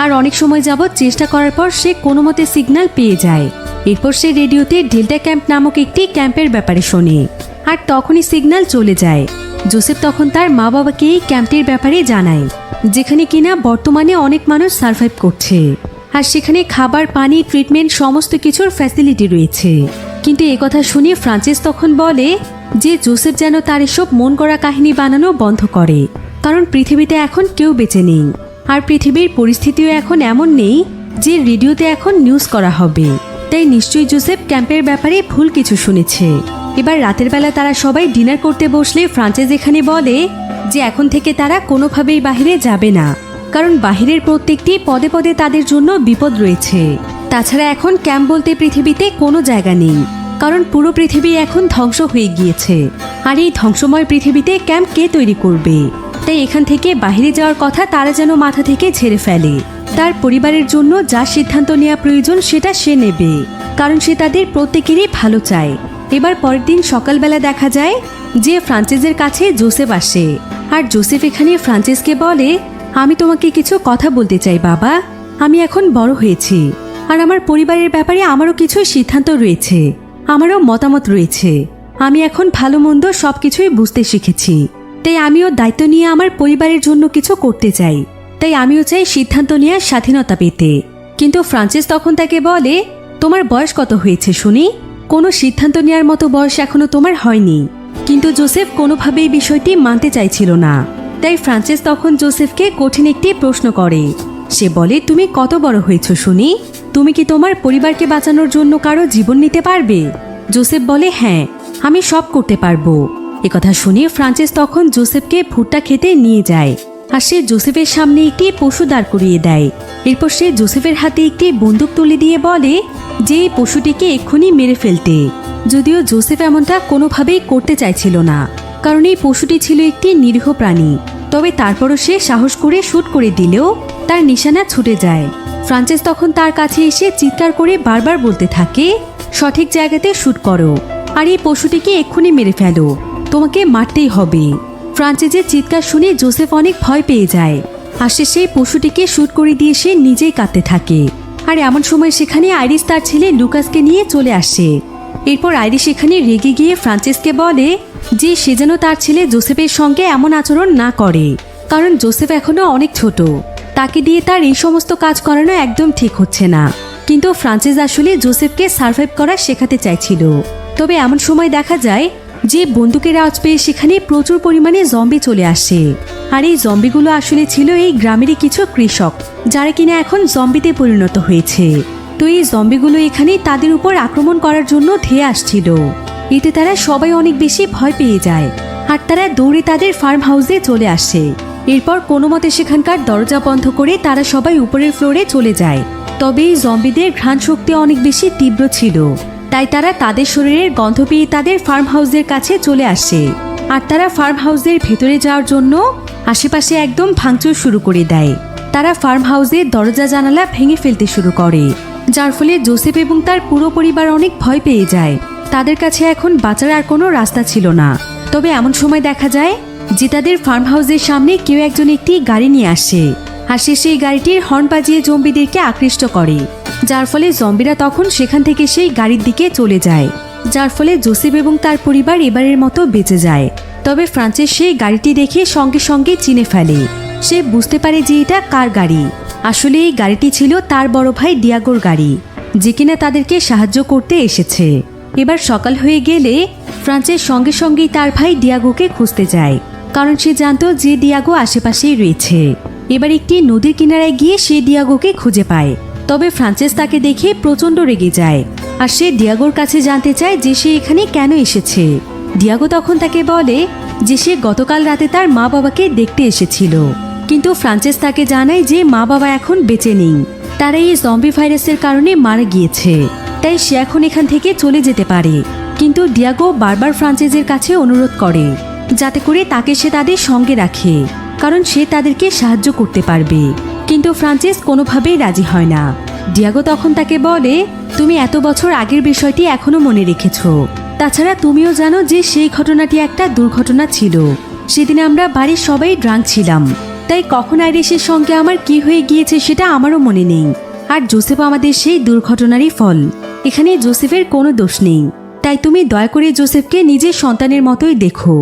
আর অনেক সময় যাবৎ চেষ্টা করার পর সে কোনো মতে সিগন্যাল পেয়ে যায়। এরপর সে রেডিওতে ডেল্টা ক্যাম্প নামক একটি ক্যাম্পের ব্যাপারে শোনে, আর তখনই সিগন্যাল চলে যায়। জোসেফ তখন তার মা বাবাকে এই ক্যাম্পটির ব্যাপারে জানায়, যেখানে কিনা বর্তমানে অনেক মানুষ সার্ভাইভ করছে, আর সেখানে খাবার, পানি, ট্রিটমেন্ট সমস্ত কিছুর ফ্যাসিলিটি রয়েছে। কিন্তু একথা শুনে ফ্রান্সিস তখন বলে যে জোসেফ যেন তার এসব মন গড়া কাহিনী বানানো বন্ধ করে, কারণ পৃথিবীতে এখন কেউ বেঁচে নেই, আর পৃথিবীর পরিস্থিতিও এখন এমন নেই যে রেডিওতে এখন নিউজ করা হবে। তাই নিশ্চয়ই জোসেফ ক্যাম্পের ব্যাপারে ভুল কিছু শুনেছে। এবার রাতের বেলা তারা সবাই ডিনার করতে বসলে ফ্রান্সিস এখানে বলে যে এখন থেকে তারা কোনোভাবেই বাহিরে যাবে না, কারণ বাহিরের প্রত্যেকটি পদে পদে তাদের জন্য বিপদ রয়েছে। তাছাড়া এখন ক্যাম্প বলতে পৃথিবীতে কোনো জায়গা নেই, কারণ পুরো পৃথিবী এখন ধ্বংস হয়ে গিয়েছে, আর এই ধ্বংসময় পৃথিবীতে ক্যাম্প কে তৈরি করবে? তাই এখান থেকে বাইরে যাওয়ার কথা তারা যেন মাথা থেকে ঝেড়ে ফেলে। তার পরিবারের জন্য যা সিদ্ধান্ত নেওয়া প্রয়োজন সেটা সে নেবে, কারণ সে তাদের প্রত্যেকেরই ভালো চায়। এবার পরের দিন সকালবেলা দেখা যায় যে ফ্রান্সিসের কাছে জোসেফ আসে, আর জোসেফ এখানে ফ্রান্সিসকে বলে, আমি তোমাকে কিছু কথা বলতে চাই বাবা। আমি এখন বড় হয়েছি, আর আমার পরিবারের ব্যাপারে আমারও কিছু সিদ্ধান্ত রয়েছে, আমারও মতামত রয়েছে। আমি এখন ভালো মন্দ সব কিছুই বুঝতে শিখেছি, তাই আমিও দায়িত্ব নিয়ে আমার পরিবারের জন্য কিছু করতে চাই। তাই আমিও চাই সিদ্ধান্ত নেওয়ার স্বাধীনতা পেতে। কিন্তু ফ্রান্সিস তখন তাকে বলে, তোমার বয়স কত হয়েছে শুনি? কোনো সিদ্ধান্ত নেওয়ার মতো বয়স এখনো তোমার হয়নি। কিন্তু জোসেফ কোনোভাবেই বিষয়টি মানতে চাইছিল না। তাই ফ্রান্সিস তখন জোসেফকে কঠিন একটি প্রশ্ন করে। সে বলে, তুমি কত বড় হয়েছ শুনি? তুমি কি তোমার পরিবারকে বাঁচানোর জন্য কারো জীবন নিতে পারবে? জোসেফ বলে, হ্যাঁ, আমি সব করতে পারবো। একথা শুনে ফ্রান্সিস তখন জোসেফকে ভুট্টা খেতে নিয়ে যায়, আর সে জোসেফের সামনে একটি পশু দাঁড় করিয়ে দেয়। এরপর সে জোসেফের হাতে একটি বন্দুক তুলে দিয়ে বলে যে এই পশুটিকে এক্ষুনি মেরে ফেলতে। যদিও জোসেফ এমনটা কোনোভাবেই করতে চাইছিল না, কারণ এই পশুটি ছিল একটি নিরীহ প্রাণী। তবে তারপরও সে সাহস করে শুট করে দিলেও তার নিশানা ছুটে যায়। ফ্রান্সিস তখন তার কাছে এসে চিৎকার করে বারবার বলতে থাকে, সঠিক জায়গাতে শুট করো, আর এই পশুটিকে এক্ষুনি মেরে ফেলো, তোমাকে মারতেই হবে। ফ্রান্সিসের চিৎকার শুনে জোসেফ অনেক ভয় পেয়ে যায়, আর সে সেই পশুটিকে শুট করে দিয়ে সে নিজেই কাঁদতে থাকে। আর এমন সময় সেখানে আইরিস তার ছেলে লুকাসকে নিয়ে চলে আসে। এরপর আইরিস সেখানে রেগে গিয়ে ফ্রান্সেসকে বলে যে সে যেন তার ছেলে জোসেফের সঙ্গে এমন আচরণ না করে, কারণ জোসেফ এখনো অনেক ছোট, তাকে দিয়ে তার এই সমস্ত কাজ করানো একদম ঠিক হচ্ছে না। কিন্তু ফ্রান্সেস আসলে জোসেফকে সার্ভাইভ করা শেখাতে চাইছিল। তবে এমন সময় দেখা যায় যে বন্দুকের আওয়াজ পেয়ে সেখানে প্রচুর পরিমাণে জম্বি চলে আসে। আর এই জম্বিগুলো আসলে ছিল এই গ্রামেরই কিছু কৃষক, যারা কিনা এখন জম্বিতে পরিণত হয়েছে। তো এই জম্বিগুলো এখানে তাদের উপর আক্রমণ করার জন্য ধেয়ে আসছিল। এতে তারা সবাই অনেক বেশি ভয় পেয়ে যায়, আর তারা দৌড়ে তাদের ফার্ম হাউসে চলে আসে। এরপর কোনো মতে সেখানকার দরজা বন্ধ করে তারা সবাই উপরের ফ্লোরে চলে যায়। তবে এই জম্বিদের ঘ্রাণ শক্তি অনেক বেশি তীব্র ছিল, তাই তারা তাদের শরীরের গন্ধ পেয়ে তাদের ফার্ম হাউসের কাছে চলে আসে। আর তারা ফার্ম হাউসের ভেতরে যাওয়ার জন্য আশেপাশে একদম ভাঙচুর শুরু করে দেয়। তারা ফার্ম হাউসের দরজা জানালা ভেঙে ফেলতে শুরু করে, যার ফলে জোসেফ এবং তার পুরো পরিবার অনেক ভয় পেয়ে যায়। তাদের কাছে এখন বাঁচার আর কোনো রাস্তা ছিল না। তবে এমন সময় দেখা যায় যে তাদের ফার্ম হাউসের সামনে কেউ একজন একটি গাড়ি নিয়ে আসে, আর সে সেই গাড়িটির হর্ন বাজিয়ে জম্বিদেরকে আকৃষ্ট করে, যার ফলে জম্বিরা তখন সেখান থেকে সেই গাড়ির দিকে চলে যায়, যার ফলে জোসেফ এবং তার পরিবার এবারের মতো বেঁচে যায়। তবে ফ্রান্সেস সেই গাড়িটি দেখে সঙ্গে সঙ্গে চিনে ফেলে। সে বুঝতে পারে যে এটা কার গাড়ি। আসলে এই গাড়িটি ছিল তার বড় ভাই ডিয়াগোর গাড়ি, যে কিনা তাদেরকে সাহায্য করতে এসেছে। এবার সকাল হয়ে গেলে ফ্রান্সেস সঙ্গে সঙ্গেই তার ভাই ডিয়াগোকে খুঁজতে যায়, কারণ সে জানতো যে ডিয়াগো আশেপাশেই রয়েছে। এবার একটি নদীর কিনারায় গিয়ে সে ডিয়াগোকে খুঁজে পায়। তবে ফ্রান্সেস তাকে দেখে প্রচণ্ড রেগে যায়, আর সে ডিয়াগোর কাছে জানতে চায় যে সে এখানে কেন এসেছে। ডিয়াগো তখন তাকে বলে যে সে গতকাল রাতে তার মা বাবাকে দেখতে এসেছিল, কিন্তু ফ্রান্সেস তাকে জানায় যে মা বাবা এখন বেঁচে নেই, তারা এই জম্বি ভাইরাসের কারণে মারা গিয়েছে, তাই সে এখন এখান থেকে চলে যেতে পারে। কিন্তু ডিয়াগো বারবার ফ্রান্সেসের কাছে অনুরোধ করে যাতে করে তাকে সে তাদের সঙ্গে রাখে, কারণ সে তাদেরকে সাহায্য করতে পারবে। কিন্তু ফ্রান্সেস কোনোভাবেই রাজি হয় না। ডিয়াগো তখন তাকে বলে তুমি এত বছর আগের বিষয়টি এখনো মনে রেখেছো, তাছাড়া তুমিও জানো যে সেই ঘটনাটি একটা দুর্ঘটনা ছিল। সেদিন আমরা বাড়ির সবাই ড্রাঙ্ক ছিলাম, তাই কখন আইরিসের সঙ্গে আমার কি হয়ে গিয়েছে সেটা আমারও মনে নেই। আর জোসেফ আমাদের সেই দুর্ঘটনারই ফল, এখানে জোসেফের কোনো দোষ নেই। তাই তুমি দয়া করে জোসেফকে নিজের সন্তানের মতোই দেখো,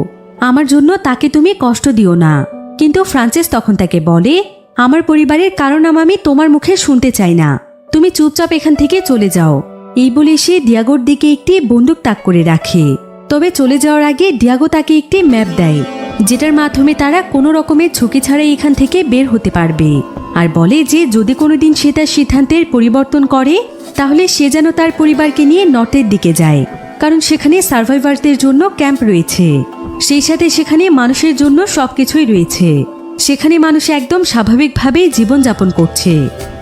আমার জন্য তাকে তুমি কষ্ট দিও না। কিন্তু ফ্রান্সেস তখন তাকে বলে আমার পরিবারের কারো নাম আমি তোমার মুখে শুনতে চাই না, তুমি চুপচাপ এখান থেকে চলে যাও। এই বলে সে ডিয়াগোর দিকে একটি বন্দুক তাক করে রাখে। তবে চলে যাওয়ার আগে ডিয়াগো তাকে একটি ম্যাপ দেয়, যেটার মাধ্যমে তারা কোনো রকমের ঝুঁকি ছাড়াই এখান থেকে বের হতে পারবে, আর বলে যে যদি কোনোদিন সে তার সিদ্ধান্তের পরিবর্তন করে তাহলে সে যেন তার পরিবারকে নিয়ে নর্থের দিকে যায়, কারণ সেখানে সার্ভাইভারদের জন্য ক্যাম্প রয়েছে, সেই সাথে সেখানে মানুষের জন্য সবকিছুই রয়েছে। সেখানে মানুষ একদম স্বাভাবিকভাবেই জীবনযাপন করছে।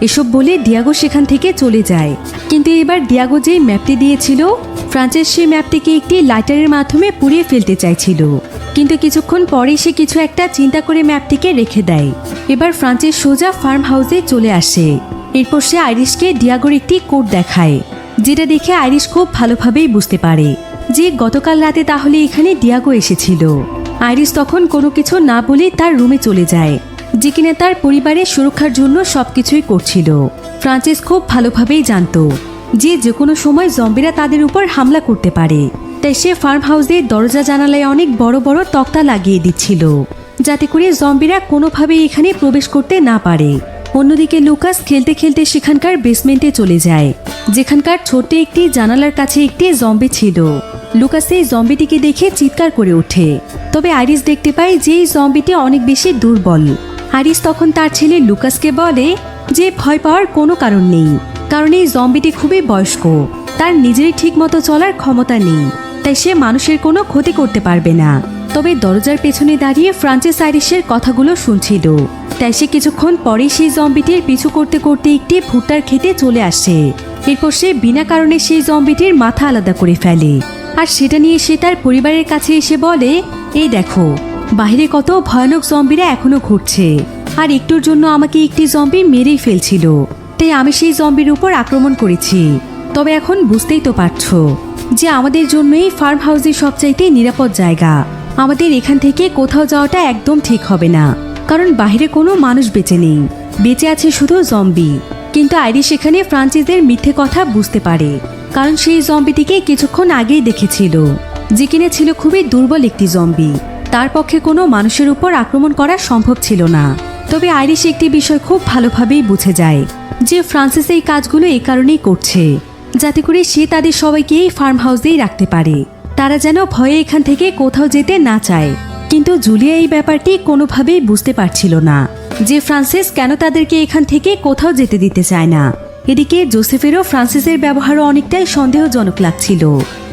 এসব বলে ডিয়াগো সেখান থেকে চলে যায়। কিন্তু এবার ডিয়াগো যে ম্যাপটি দিয়েছিল, ফ্রান্সেস সেই ম্যাপটিকে একটি লাইটারের মাধ্যমে পুড়িয়ে ফেলতে চাইছিল, কিন্তু কিছুক্ষণ পরে সে কিছু একটা চিন্তা করে ম্যাপটিকে রেখে দেয়। এবার ফ্রান্সেস সোজা ফার্ম হাউসে চলে আসে। এরপর সে আইরিশকে ডিয়াগোর একটি কোড দেখায়, যেটা দেখে আইরিশ খুব ভালোভাবেই বুঝতে পারে যে গতকাল রাতে তাহলে এখানে ডিয়াগো এসেছিল। আইরিশ তখন কোনো কিছু না বলে তার রুমে চলে যায়, যে কিনা তার পরিবারের সুরক্ষার জন্য সবকিছুই করছিল। ফ্রান্সেস খুব ভালোভাবেই জানতো যে কোনো সময় জম্বিরা তাদের উপর হামলা করতে পারে, তাই সে ফার্ম হাউসের দরজা জানালায় অনেক বড় বড় তক্তা লাগিয়ে দিচ্ছিল, যাতে করে জম্বিরা কোনোভাবেই এখানে প্রবেশ করতে না পারে। অন্যদিকে লুকাস খেলতে খেলতে সেখানকার বেসমেন্টে চলে যায়, যেখানকার ছোট্ট একটি জানালার কাছে একটি জম্বি ছিল। লুকাস এই জম্বিটিকে দেখে চিৎকার করে ওঠে। তবে আইরিশ দেখতে পায় যে এই জম্বিটি অনেক বেশি দুর্বল। আইরিশ তখন তার ছেলে লুকাসকে বলে যে ভয় পাওয়ার কোনো কারণ নেই, কারণ এই জম্বিটি খুবই বয়স্ক, তার নিজেরই ঠিক মতো চলার ক্ষমতা নেই, তাই সে মানুষের কোনো ক্ষতি করতে পারবে না। তবে দরজার পেছনে দাঁড়িয়ে ফ্রান্সেস আইরিশের কথাগুলো শুনছিল, তাই সে কিছুক্ষণ পরে সেই জম্বিটির পিছু করতে করতে একটি ভুট্টার খেতে চলে আসে। এরপর সে বিনা কারণে সেই জম্বিটির মাথা আলাদা করে ফেলে, আর সেটা নিয়ে সে তার পরিবারের কাছে এসে বলে এই দেখো বাইরে কত ভয়ানক জম্বিরা এখনো ঘুরছে, আর একটুর জন্য আমাকে একটি জম্বি মেরেই ফেলছিল, তাই আমি সেই জম্বির উপর আক্রমণ করেছি। তবে এখন বুঝতেই তো পারছো যে আমাদের জন্য এই ফার্ম হাউসই সবচাইতে নিরাপদ জায়গা। আমাদের এখান থেকে কোথাও যাওয়াটা একদম ঠিক হবে না, কারণ বাইরে কোনো মানুষ বেঁচে নেই, বেঁচে আছে শুধু জম্বি। কিন্তু আইরিশ এখানে ফ্রান্সিসের মিথ্যে কথা বুঝতে পারে, কারণ সেই জম্বিটিকে কিছুক্ষণ আগেই দেখেছিল, যে কিনা ছিল খুবই দুর্বল একটি জম্বি। তার পক্ষে কোনো মানুষের উপর আক্রমণ করা সম্ভব ছিল না। তবে আইরিশ একটি বিষয় খুব ভালোভাবেই বুঝে যায় যে ফ্রান্সিস এই কাজগুলো এই কারণেই করছে, যাতে করে সে তাদের সবাইকে এই ফার্ম হাউসেই রাখতে পারে, তারা যেন ভয়ে এখান থেকে কোথাও যেতে না চায়। কিন্তু জুলিয়া এই ব্যাপারটি কোনোভাবেই বুঝতে পারছিল না যে ফ্রান্সিস কেন তাদেরকে এখান থেকে কোথাও যেতে দিতে চায় না। এদিকে জোসেফেরও ফ্রান্সিসের ব্যবহারও অনেকটাই সন্দেহজনক লাগছিল।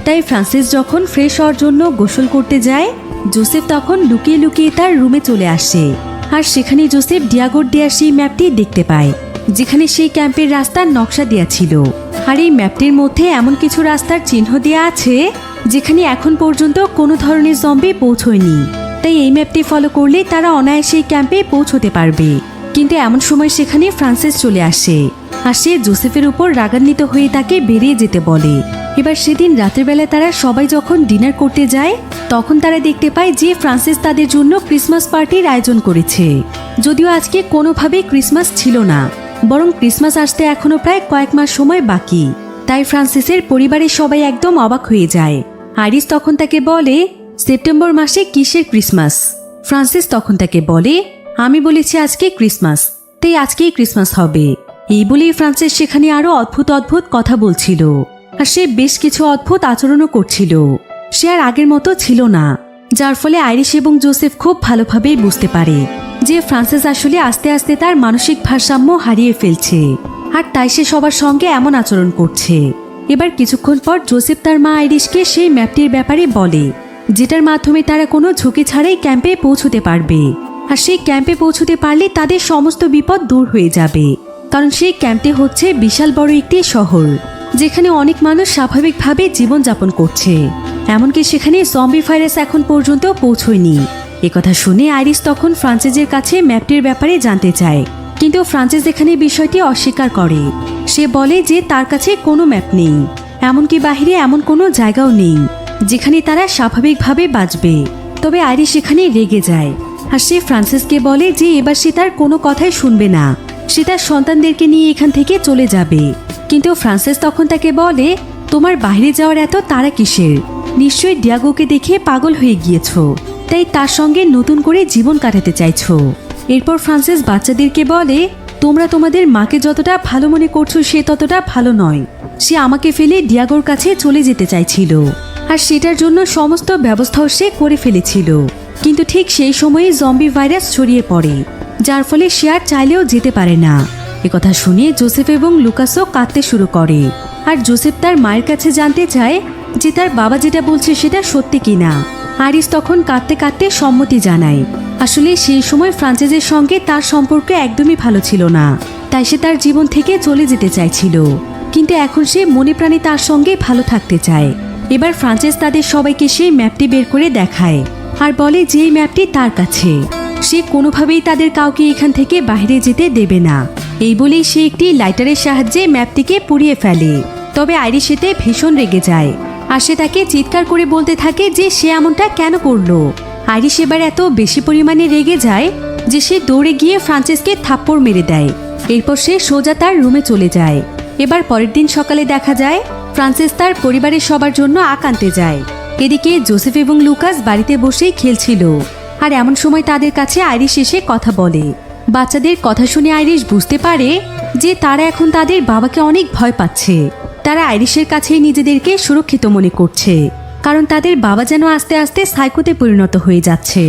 তাই ফ্রান্সিস যখন ফ্রেশ হওয়ার জন্য গোসল করতে যায়, জোসেফ তখন লুকিয়ে লুকিয়ে তার রুমে চলে আসে। আর সেখানে জোসেফ ডিয়াগোর দেয়া সেই ম্যাপটি দেখতে পায়, যেখানে সেই ক্যাম্পের রাস্তার নকশা দেয়া ছিল। আর এই ম্যাপটির মধ্যে এমন কিছু রাস্তার চিহ্ন দেয়া আছে যেখানে এখন পর্যন্ত কোনো ধরনের জম্বি পৌঁছয়নি। তাই এই ম্যাপটি ফলো করলে তারা অনায়াসে এই ক্যাম্পে পৌঁছতে পারবে। কিন্তু এমন সময় সেখানে ফ্রান্সিস চলে আসে, আর সে জোসেফের উপর রাগান্বিত হয়ে তাকে বেরিয়ে যেতে বলে। এবার সেদিন রাতের বেলা তারা সবাই যখন ডিনার করতে যায়, তখন তারা দেখতে পায় যে ফ্রান্সিস তাদের জন্য ক্রিসমাস পার্টির আয়োজন করেছে। যদিও আজকে কোনোভাবেই ক্রিসমাস ছিল না, বরং ক্রিসমাস আসতে এখনো প্রায় কয়েক মাস সময় বাকি। তাই ফ্রান্সিসের পরিবারের সবাই একদম অবাক হয়ে যায়। আইরিশ তখন তাকে বলে, সেপ্টেম্বর মাসে কিসের ক্রিসমাস? ফ্রান্সিস তখন তাকে বলে, আমি বলেছি আজকে ক্রিসমাস, তাই আজকেই ক্রিসমাস হবে। এই বলেই ফ্রান্সিস সেখানে আরো অদ্ভুত অদ্ভুত কথা বলছিল, আর সে বেশ কিছু অদ্ভুত আচরণও করছিল। সে আর আগের মতো ছিল না, যার ফলে আইরিশ এবং জোসেফ খুব ভালোভাবেই বুঝতে পারে যে ফ্রান্সিস আসলে আস্তে আস্তে তার মানসিক ভারসাম্য হারিয়ে ফেলছে, আর তাই সে সবার সঙ্গে এমন আচরণ করছে। এবার কিছুক্ষণ পর জোসেফ তার মা আইরিশকে সেই ম্যাপটির ব্যাপারে বলে, যেটার মাধ্যমে তারা কোনো ঝুঁকি ছাড়াই ক্যাম্পে পৌঁছতে পারবে। আর সেই ক্যাম্পে পৌঁছতে পারলে তাদের সমস্ত বিপদ দূর হয়ে যাবে, কারণ সেই ক্যাম্পটি হচ্ছে বিশাল বড় একটি শহর, যেখানে অনেক মানুষ স্বাভাবিকভাবে জীবনযাপন করছে। এমনকি সেখানে জম্বি ভাইরাস এখন পর্যন্ত পৌঁছয়নি। একথা শুনে আইরিশ তখন ফ্রান্সিসের কাছে ম্যাপটির ব্যাপারে জানতে চায়, কিন্তু ফ্রান্সিস এখানে বিষয়টি অস্বীকার করে। সে বলে যে তার কাছে কোনো ম্যাপ নেই, এমনকি বাহিরে এমন কোনো জায়গাও নেই যেখানে তারা স্বাভাবিকভাবে বাঁচবে। তবে আইরিশ এখানে রেগে যায়, আর সে ফ্রান্সিসকে বলে যে এবার সে তার কোনো কথাই শুনবে না, সে তার সন্তানদেরকে নিয়ে এখান থেকে চলে যাবে। কিন্তু ফ্রান্সিস তখন তাকে বলে, তোমার বাইরে যাওয়ার এত তাড়া কিসের? নিশ্চয়ই ডিয়াগোকে দেখে পাগল হয়ে গিয়েছো, তাই তার সঙ্গে নতুন করে জীবন কাটাতে চাইছো। এরপর ফ্রান্সিস বাচ্চাদেরকে বলে, তোমরা তোমাদের মাকে যতটা ভালো মনে করছো সে ততটা ভালো নয়। সে আমাকে ফেলে ডিয়াগোর কাছে চলে যেতে চাইছিল, আর সেটার জন্য সমস্ত ব্যবস্থাও সে করে ফেলেছিল। কিন্তু ঠিক সেই সময়ে জম্বি ভাইরাস ছড়িয়ে পড়ে, যার ফলে সে আর চাইলেও যেতে পারে না। একথা শুনে জোসেফ এবং লুকাসও কাঁদতে শুরু করে, আর জোসেফ তার মায়ের কাছে জানতে চায় যে তার বাবা যেটা বলছে সেটা সত্যি কিনা। আইরিশ তখন কাঁদতে কাঁদতে সম্মতি জানায়। আসলে সেই সময় ফ্রান্সিসের সঙ্গে তার সম্পর্ক একদমই ভালো ছিল না, তাই সে তার জীবন থেকে চলে যেতে চাইছিল। কিন্তু এখন সে মনে প্রাণে তার সঙ্গে ভালো থাকতে চায়। এবার ফ্রান্সিস তাদের সবাইকে সেই ম্যাপটি বের করে দেখায়, আর বলে যে এই ম্যাপটি তার কাছে, সে কোনোভাবেই তাদের কাউকে এখান থেকে বাইরে যেতে দেবে না। এই বলেই সে একটি লাইটারের সাহায্যে ম্যাপটিকে পুড়িয়ে ফেলে। তবে আইরিশ এতে ভীষণ রেগে যায়, আর সে তাকে চিৎকার করে বলতে থাকে যে সে এমনটা কেন করলো। আইরিশ এবার এত বেশি পরিমাণে রেগে যায় যে সে দৌড়ে গিয়ে ফ্রান্সিসকে থাপ্পড় মেরে দেয়। এরপর সে সোজা তার রুমে চলে যায়। এবার পরের দিন সকালে দেখা যায় ফ্রান্সিস তার পরিবারের সবার জন্য আখ আনতে যায়। এদিকে জোসেফ এবং লুকাস বাড়িতে বসেই খেলছিল, আর এমন সময় তাদের কাছে আইরিশ এসে কথা বলে। বাচ্চাদের কথা শুনে আইরিশ বুঝতে পারে যে তারা এখন তাদের বাবাকে অনেক ভয় পাচ্ছে। তারা আইরিশের কাছেই নিজেদেরকে সুরক্ষিত মনে করছে, কারণ তাদের বাবা যেন আস্তে আস্তে সাইকোতে পরিণত হয়ে যাচ্ছে।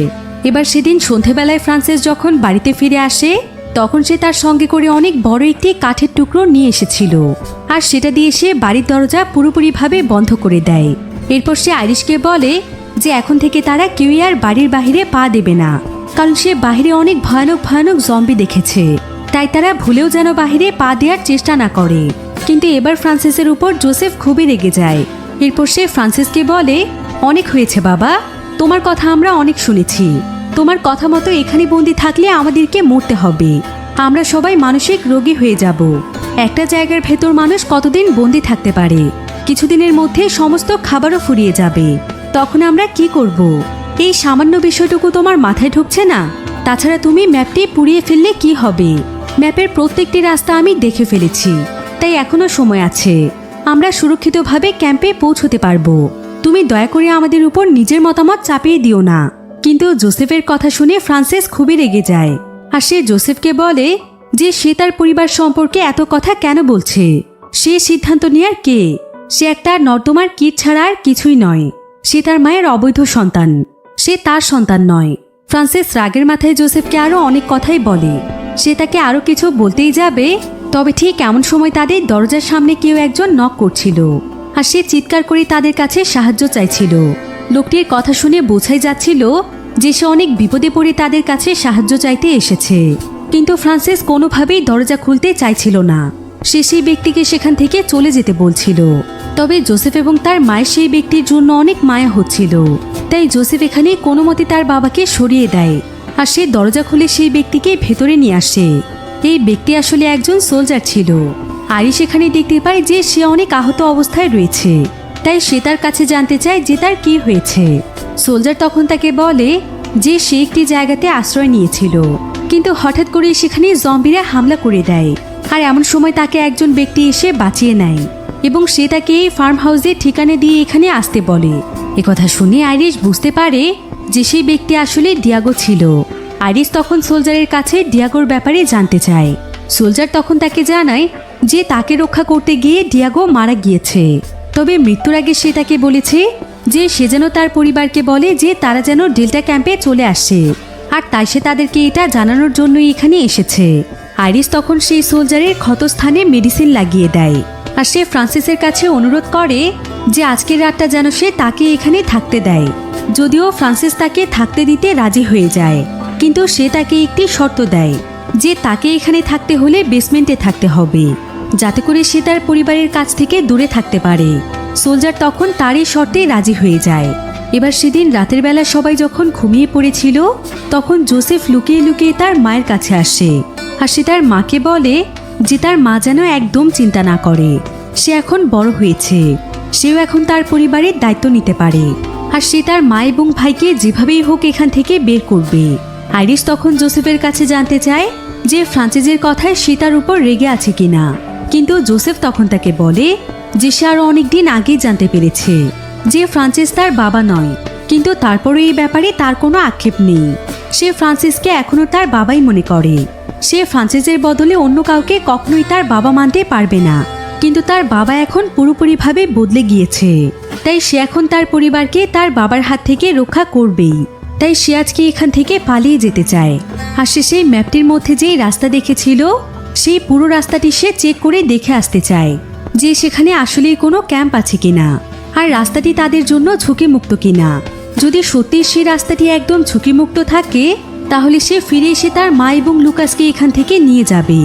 এবার সেদিন সন্ধেবেলায় ফ্রান্সিস যখন বাড়িতে ফিরে আসে, তখন সে তার সঙ্গে করে অনেক বড় একটি কাঠের টুকরো নিয়ে এসেছিল, আর সেটা দিয়ে সে বাড়ির দরজা পুরোপুরিভাবে বন্ধ করে দেয়। এরপর সে আইরিশকে বলে যে এখন থেকে তারা কেউই আর বাড়ির বাহিরে পা দেবে না, কারণ সে বাহিরে অনেক ভয়ানক ভয়ানক জম্বি দেখেছে, তাই তারা ভুলেও যেন বাহিরে পা দেওয়ার চেষ্টা না করে। কিন্তু এবার ফ্রান্সিসের উপর জোসেফ খুবই রেগে যায়। এরপর সে ফ্রান্সিসকে বলে, অনেক হয়েছে বাবা, তোমার কথা আমরা অনেক শুনেছি। তোমার কথা মতো এখানে বন্দি থাকলে আমাদেরকে মরতে হবে। আমরা সবাই মানসিক রোগী হয়ে যাব। একটা জায়গার ভেতর মানুষ কতদিন বন্দি থাকতে পারে? কিছুদিনের মধ্যে সমস্ত খাবারও ফুরিয়ে যাবে। তখন আমরা কি করব? এই সামান্য বিষয়টুকু তোমার মাথায় ঢুকছে না? তাছাড়া তুমি ম্যাপটি পুড়িয়ে ফেললে কি হবে? ম্যাপের প্রত্যেকটি রাস্তা আমি দেখে ফেলেছি, তাই এখনো সময় আছে। আমরা সুরক্ষিতভাবে ক্যাম্পে পৌঁছতে পারবো। তুমি দয়া করে আমাদের উপর নিজের মতামত চাপিয়ে দিও না। কিন্তু জোসেফের কথা শুনে ফ্রান্সিস খুবই রেগে যায়, আর সে জোসেফকে বলে যে সে তার পরিবার সম্পর্কে এত কথা কেন বলছে। সে সিদ্ধান্ত নেয়ার কে? সে একটা নর্দমার কীট ছাড়া আর কিছুই নয়। সে তার মায়ের অবৈধ সন্তান, সে তার সন্তান নয়। ফ্রান্সিস রাগের মাথায় জোসেফকে আরো অনেক কথাই বলে। সে তাকে আরো কিছু বলতেই যাবে, তবে ঠিক এমন সময় তাদের দরজার সামনে কেউ একজন নক করছিল, আর সে চিৎকার করে তাদের কাছে সাহায্য চাইছিল। লোকটির কথা শুনে বোঝাই যাচ্ছিল যে সে অনেক বিপদে পড়ে তাদের কাছে সাহায্য চাইতে এসেছে। কিন্তু ফ্রান্সিস কোনোভাবেই দরজা খুলতে চাইছিল না। সে সেই ব্যক্তিকে সেখান থেকে চলে যেতে বলছিল। তবে জোসেফ এবং তার মায়ের সেই ব্যক্তির জন্য অনেক মায়া হচ্ছিল, তাই জোসেফ এখানে কোনো মতে তার বাবাকে সরিয়ে দেয়, আর সে দরজা খুলে সেই ব্যক্তিকে ভেতরে নিয়ে আসে। এই ব্যক্তি আসলে একজন সোলজার ছিল। আইরিশ সেখানে দেখতে পায় যে সে অনেক আহত অবস্থায় রয়েছে, তাই সে তার কাছে জানতে চায় যে তার কি হয়েছে। সোলজার তখন তাকে বলে যে সে একটি জায়গাতে আশ্রয় নিয়েছিল, কিন্তু হঠাৎ করে সেখানে জম্বিরা হামলা করে দেয়, আর এমন সময় তাকে একজন ব্যক্তি এসে বাঁচিয়ে নেয় এবং সে তাকে এই ফার্ম হাউসের ঠিকানা দিয়ে এখানে আসতে বলে। একথা শুনে আইরিশ বুঝতে পারে যে সেই ব্যক্তি আসলে ডিয়াগো ছিল। আইরিশ তখন সোলজারের কাছে ডিয়াগোর ব্যাপারে জানতে চায়। সোলজার তখন তাকে জানায় যে তাকে রক্ষা করতে গিয়ে ডিয়াগো মারা গিয়েছে, তবে মৃত্যুর আগে সে তাকে বলেছে যে সে যেন তার পরিবারকে বলে যে তারা যেন ডেল্টা ক্যাম্পে চলে আসে, আর তাই সে তাদেরকে এটা জানানোর জন্যই এখানে এসেছে। আইরিশ তখন সেই সোলজারের ক্ষতস্থানে মেডিসিন লাগিয়ে দেয়, আর সে ফ্রান্সিসের কাছে অনুরোধ করে যে আজকের রাতটা যেন সে তাকে এখানে থাকতে দেয়। যদিও ফ্রান্সিস তাকে থাকতে দিতে রাজি হয়ে যায়, কিন্তু সে তাকে একটি শর্ত দেয় যে তাকে এখানে থাকতে হলে বেসমেন্টে থাকতে হবে, যাতে করে সে তার পরিবারের কাছ থেকে দূরে থাকতে পারে। সোলজার তখন তারই শর্তে রাজি হয়ে যায়। এবার সেদিন রাতের বেলা সবাই যখন ঘুমিয়ে পড়েছিল, তখন জোসেফ লুকিয়ে লুকিয়ে তার মায়ের কাছে আসে, আর সে তার মাকে বলে যে তার মা যেন একদম চিন্তা না করে। সে এখন বড় হয়েছে, সেও এখন তার পরিবারের দায়িত্ব নিতে পারে, আর সে তার মা এবং ভাইকে যেভাবেই হোক এখান থেকে বের করবে। আইরিশ তখন জোসেফের কাছে জানতে চায় যে ফ্রান্সিসের কথায় সে তার উপর রেগে আছে কিনা, কিন্তু জোসেফ তখন তাকে বলে যে সে আরো অনেকদিন আগেই জানতে পেরেছে যে ফ্রান্সিস তার বাবা নয়, কিন্তু তারপরে এই ব্যাপারে তার কোনো আক্ষেপ নেই। সে ফ্রান্সিসকে এখনো তার বাবাই মনে করে। সে ফ্রান্সিসের বদলে অন্য কাউকে কখনোই তার বাবা মানতে পারবে না, কিন্তু তার বাবা এখন পুরোপুরিভাবে বদলে গিয়েছে, তাই সে এখন তার পরিবারকে তার বাবার হাত থেকে রক্ষা করবেই। তাই সে আজকে এখান থেকে পালিয়ে যেতে চায়। আর সে সেই ম্যাপটির মধ্যে যেই রাস্তা দেখেছিল, সেই পুরো রাস্তাটি সে চেক করে দেখে আসতে চায় যে সেখানে আসলেই কোনো ক্যাম্প আছে কিনা, আর রাস্তাটি তাদের জন্য ঝুঁকিমুক্ত কিনা। যদি সত্যি সেই রাস্তাটি একদম ঝুঁকিমুক্ত থাকে, তাহলে সে ফিরে এসে তার মা এবং লুকাসকে এখান থেকে নিয়ে যাবে।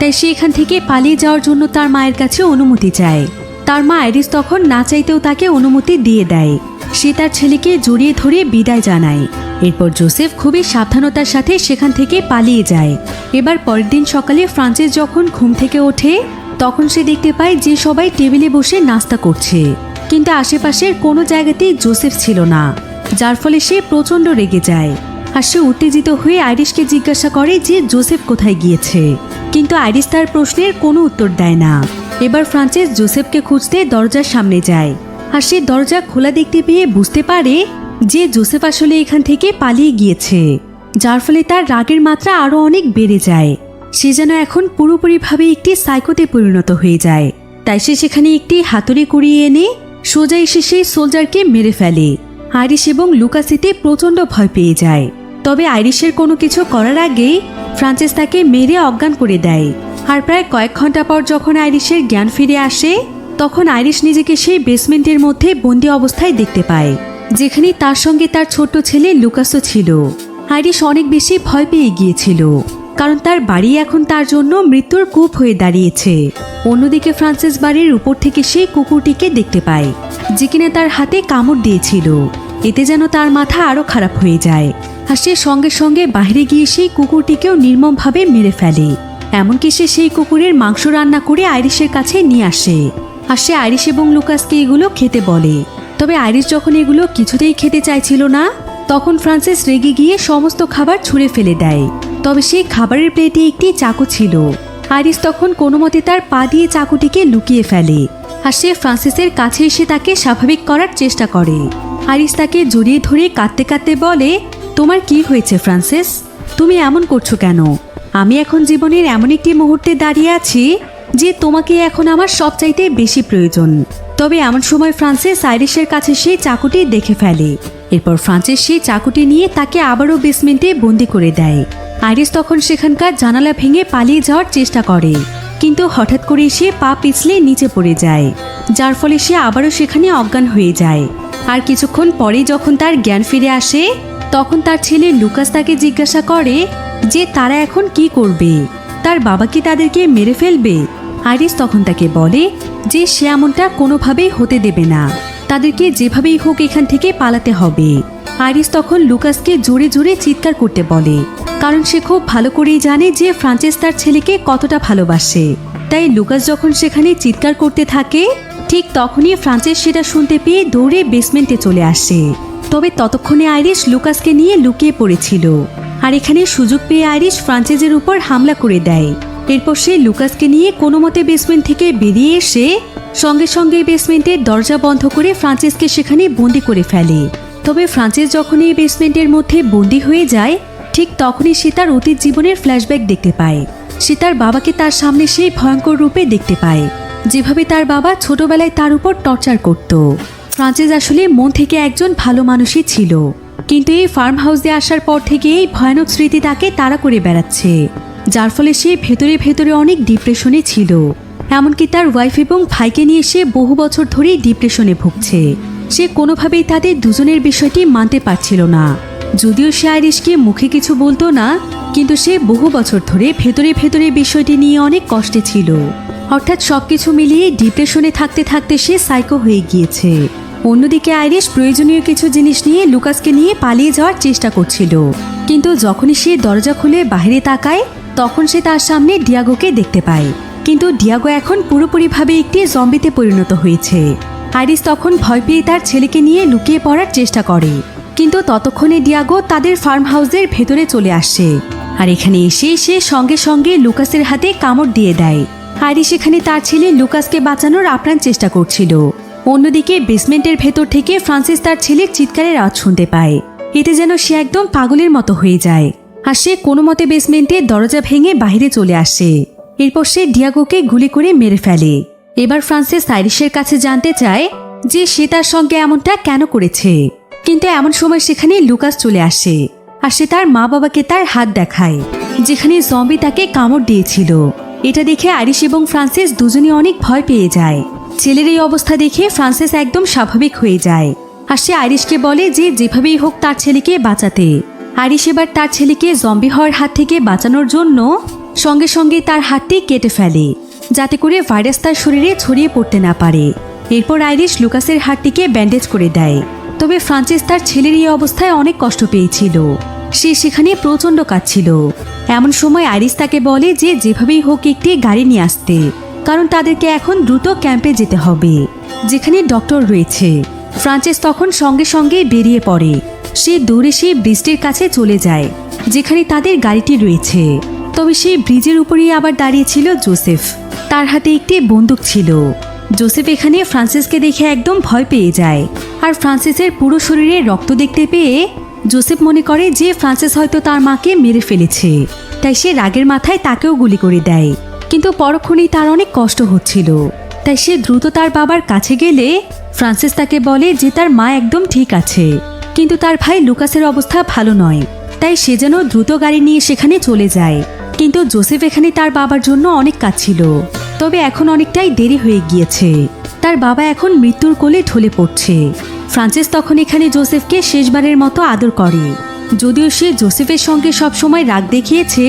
তাই সে এখান থেকে পালিয়ে যাওয়ার জন্য তার মায়ের কাছে অনুমতি চায়। তার মা আইরিশ তখন না চাইতেও তাকে অনুমতি দিয়ে দেয়। সে তার ছেলেকে জড়িয়ে ধরে বিদায় জানায়। এরপর জোসেফ খুবই সাবধানতার সাথে সেখান থেকে পালিয়ে যায়। এবার পরের দিন সকালে ফ্রান্সিস যখন ঘুম থেকে ওঠে, তখন সে দেখতে পায় যে সবাই টেবিলে বসে নাস্তা করছে, কিন্তু আশেপাশের কোনো জায়গাতেই জোসেফ ছিল না, যার ফলে সে প্রচণ্ড রেগে যায়। আর সে উত্তেজিত হয়ে আইরিশকে জিজ্ঞাসা করে যে জোসেফ কোথায় গিয়েছে, কিন্তু আইরিশ তার প্রশ্নের কোনো উত্তর দেয় না। এবার ফ্রান্সিস জোসেফকে খুঁজতে দরজার সামনে যায়, আর সে দরজা খোলা দেখতে পেয়ে বুঝতে পারে যে জোসেফ আসলে এখান থেকে পালিয়ে গিয়েছে, যার ফলে তার রাগের মাত্রা আরো অনেক বেড়ে যায়। সে যেন এখন পুরোপুরিভাবে একটি সাইকোতে পরিণত হয়ে যায়। তাই সে সেখানে একটি হাতুড়ি কুড়িয়ে এনে সোজা এসে সেই সোলজারকে মেরে ফেলে। আইরিশ এবং লুকাস এতে প্রচণ্ড ভয় পেয়ে যায়। তবে আইরিশের কোনো কিছু করার আগেই ফ্রান্সিস তাকে মেরে অজ্ঞান করে দেয়। আর প্রায় কয়েক ঘন্টা পর যখন আইরিশের জ্ঞান ফিরে আসে, তখন আইরিশ নিজেকে সেই বেসমেন্টের মধ্যে বন্দি অবস্থায় দেখতে পায়, যেখানে তার সঙ্গে তার ছোট্ট ছেলে লুকাসও ছিল। আইরিশ অনেক বেশি ভয় পেয়ে গিয়েছিল, কারণ তার বাড়ি এখন তার জন্য মৃত্যুর কূপ হয়ে দাঁড়িয়েছে। অন্যদিকে ফ্রান্সিস বাড়ির উপর থেকে সেই কুকুরটিকে দেখতে পায়, যে কিনা তার হাতে কামড় দিয়েছিল। এতে যেন তার মাথা আরো খারাপ হয়ে যায়, আর সে সঙ্গে সঙ্গে বাইরে গিয়ে সেই কুকুরটিকেও নির্মমভাবে মেরে ফেলে। এমনকি সে সেই কুকুরের মাংস রান্না করে আইরিশের কাছে নিয়ে আসে, আর সে আইরিশ এবং লুকাসকে এগুলো খেতে বলে। তবে আইরিশ যখন এগুলো কিছুতেই খেতে চাইছিল না, তখন ফ্রান্সিস রেগে গিয়ে সমস্ত খাবার ছুঁড়ে ফেলে দেয়। তবে সেই খাবারের প্লেটে একটি চাকু ছিল। আইরিস তখন কোনো মতে তার পা দিয়ে চাকুটিকে লুকিয়ে ফেলে, আর সে ফ্রান্সিসের কাছে এসে তাকে স্বাভাবিক করার চেষ্টা করে। আইরিস তাকে জড়িয়ে ধরে কাঁদতে কাঁদতে বলে, তোমার কি হয়েছে ফ্রান্সিস? তুমি এমন করছো কেন? আমি এখন জীবনের এমন একটি মুহূর্তে দাঁড়িয়ে আছি যে তোমাকে এখন আমার সবচাইতে বেশি প্রয়োজন। তবে এমন সময় ফ্রান্সিস আইরিসের কাছে সেই চাকুটি দেখে ফেলে। এরপর ফ্রান্সিস সেই চাকুটি নিয়ে তাকে আবারও বেসমেন্টে বন্দি করে দেয়। আইরিস তখন সেখানকার জানালা ভেঙে পালিয়ে যাওয়ার চেষ্টা করে, কিন্তু হঠাৎ করে সে পা পিছলে নিচে পড়ে যায়, যার ফলে সে আবারও সেখানে অজ্ঞান হয়ে যায়। আর কিছুক্ষণ পরে যখন তার জ্ঞান ফিরে আসে, তখন তার ছেলে লুকাস তাকে জিজ্ঞাসা করে যে তারা এখন কি করবে, তার বাবা কি তাদেরকে মেরে ফেলবে? আইরিস তখন তাকে বলে যে সে এমনটা কোনোভাবেই হতে দেবে না, তাদেরকে যেভাবেই হোক এখান থেকে পালাতে হবে। আইরিস তখন লুকাসকে জোরে জোরে চিৎকার করতে বলে, কারণ সে খুব ভালো করেই জানে যে ফ্রান্সিস তার ছেলেকে কতটা ভালোবাসে। তাই লুকাস যখন সেখানে চিৎকার করতে থাকে, ঠিক তখনই ফ্রান্সিস সেটা শুনতে পেয়ে দৌড়ে বেসমেন্টে চলে আসে। তবে ততক্ষণে আইরিস লুকাসকে নিয়ে লুকিয়ে পড়েছিল, আর এখানে সুযোগ পেয়ে আইরিস ফ্রান্সিসের উপর হামলা করে দেয়। এরপর সে লুকাসকে নিয়ে কোনো মতে বেসমেন্ট থেকে বেরিয়ে এসে সঙ্গে সঙ্গে বেসমেন্টের দরজা বন্ধ করে ফ্রান্সিসকে সেখানে বন্দি করে ফেলে। তবে ফ্রান্সিস যখন এই বেসমেন্টের মধ্যে বন্দি হয়ে যায়, ঠিক তখনই সে তার অতীত জীবনের ফ্ল্যাশব্যাক দেখতে পায়। সে তার বাবাকে তার সামনে সেই ভয়ঙ্কর রূপে দেখতে পায়, যেভাবে তার বাবা ছোটবেলায় তার উপর টর্চার করত। ফ্রান্সিস আসলে মন থেকে একজন ভালো মানুষই ছিল, কিন্তু এই ফার্ম হাউসে আসার পর থেকে এই ভয়ানক স্মৃতি তাকে তাড়া করে বেড়াচ্ছে, যার ফলে সে ভেতরে ভেতরে অনেক ডিপ্রেশনে ছিল। এমনকি তার ওয়াইফ এবং ভাইকে নিয়ে সে বহু বছর ধরেই ডিপ্রেশনে ভুগছে। সে কোনোভাবেই তাদের দুজনের বিষয়টি মানতে পারছিল না। যদিও সে আইরিশকে মুখে কিছু বলতো না, কিন্তু সে বহু বছর ধরে ভেতরে ভেতরে বিষয়টি নিয়ে অনেক কষ্টে ছিল। অর্থাৎ সবকিছু মিলিয়ে ডিপ্রেশনে থাকতে থাকতে সে সাইকো হয়ে গিয়েছে। অন্যদিকে আইরিশ প্রয়োজনীয় কিছু জিনিস নিয়ে লুকাসকে নিয়ে পালিয়ে যাওয়ার চেষ্টা করছিল, কিন্তু যখনই সে দরজা খুলে বাইরে তাকায়, তখন সে তার সামনে ডিয়াগোকে দেখতে পায়। কিন্তু ডিয়াগো এখন পুরোপুরিভাবে একটি জম্বিতে পরিণত হয়েছে। আইরিশ তখন ভয় পেয়ে তার ছেলেকে নিয়ে লুকিয়ে পড়ার চেষ্টা করে, কিন্তু ততক্ষণে ডিয়াগো তাদের ফার্ম হাউসের ভেতরে চলে আসে, আর এখানে এসে সে সঙ্গে সঙ্গে লুকাসের হাতে কামড় দিয়ে দেয়। আইরিশ এখানে তার ছেলে লুকাসকে বাঁচানোর আপ্রাণ চেষ্টা করছিল। অন্যদিকে বেসমেন্টের ভেতর থেকে ফ্রান্সিস তার ছেলের চিৎকারের আওয়াজ শুনতে পায়। এতে যেন সে একদম পাগলের মতো হয়ে যায়, আর সে কোনো মতে বেসমেন্টের দরজা ভেঙে বাইরে চলে আসে। এরপর সে ডিয়াগোকে গুলি করে মেরে ফেলে। এবার ফ্রান্সিস আইরিশের কাছে জানতে চায় যে সে তার সঙ্গে এমনটা কেন করেছে, কিন্তু এমন সময় সেখানে লুকাস চলে আসে, আর সে তার মা বাবাকে তার হাত দেখায়, যেখানে জম্বি তাকে কামড় দিয়েছিল। এটা দেখে আইরিশ এবং ফ্রান্সিস দুজনই অনেক ভয় পেয়ে যায়। ছেলের এই অবস্থা দেখে ফ্রান্সিস একদম স্বাভাবিক হয়ে যায়, আর সে আইরিশকে বলে যে যেভাবেই হোক তার ছেলেকে বাঁচাতে। আইরিশ এবার তার ছেলেকে জম্বি হওয়ার হাত থেকে বাঁচানোর জন্য সঙ্গে সঙ্গে তার হাতটি কেটে ফেলে, যাতে করে ভাইরাস তার শরীরে ছড়িয়ে পড়তে না পারে। এরপর আইরিশ লুকাসের হাতটিকে ব্যান্ডেজ করে দেয়। তবে ফ্রান্সিস তার ছেলের এই অবস্থায় অনেক কষ্ট পেয়েছিল, সে সেখানে প্রচণ্ড কাঁদছিল। এমন সময় আইরিশ তাকে বলে যে যেভাবেই হোক একটি গাড়ি নিয়ে আসতে, কারণ তাদেরকে এখন দ্রুত ক্যাম্পে যেতে হবে, যেখানে ডক্টর রয়েছে। ফ্রান্সিস তখন সঙ্গে সঙ্গে বেরিয়ে পড়ে। সে দৌড়ে সেই ব্রিজটির কাছে চলে যায়, যেখানে তাদের গাড়িটি রয়েছে। তবে সেই ব্রিজের উপরেই আবার দাঁড়িয়েছিল জোসেফ, তার হাতে একটি বন্দুক ছিল। জোসেফ এখানে ফ্রান্সিসকে দেখে একদম ভয় পেয়ে যায়, আর ফ্রান্সিসের পুরো শরীরে রক্ত দেখতে পেয়ে জোসেফ মনে করে যে ফ্রান্সিস হয়তো তার মাকে মেরে ফেলেছে। তাই সে রাগের মাথায় তাকেও গুলি করে দেয়, কিন্তু পরক্ষণেই তার অনেক কষ্ট হচ্ছিল। তাই সে দ্রুত তার বাবার কাছে গেলে ফ্রান্সিস তাকে বলে যে তার মা একদম ঠিক আছে, কিন্তু তার ভাই লুকাসের অবস্থা ভালো নয়। তাই সে যেন দ্রুত গাড়ি নিয়ে সেখানে চলে যায়। কিন্তু জোসেফ এখানে তার বাবার জন্য অনেক কাঁদছিল। তবে এখন অনেকটাই দেরি হয়ে গিয়েছে, তার বাবা এখন মৃত্যুর কোলে ঢলে পড়ছে। ফ্রান্সিস তখন এখানে জোসেফকে শেষবারের মতো আদর করে। যদিও সে জোসেফের সঙ্গে সবসময় রাগ দেখিয়েছে,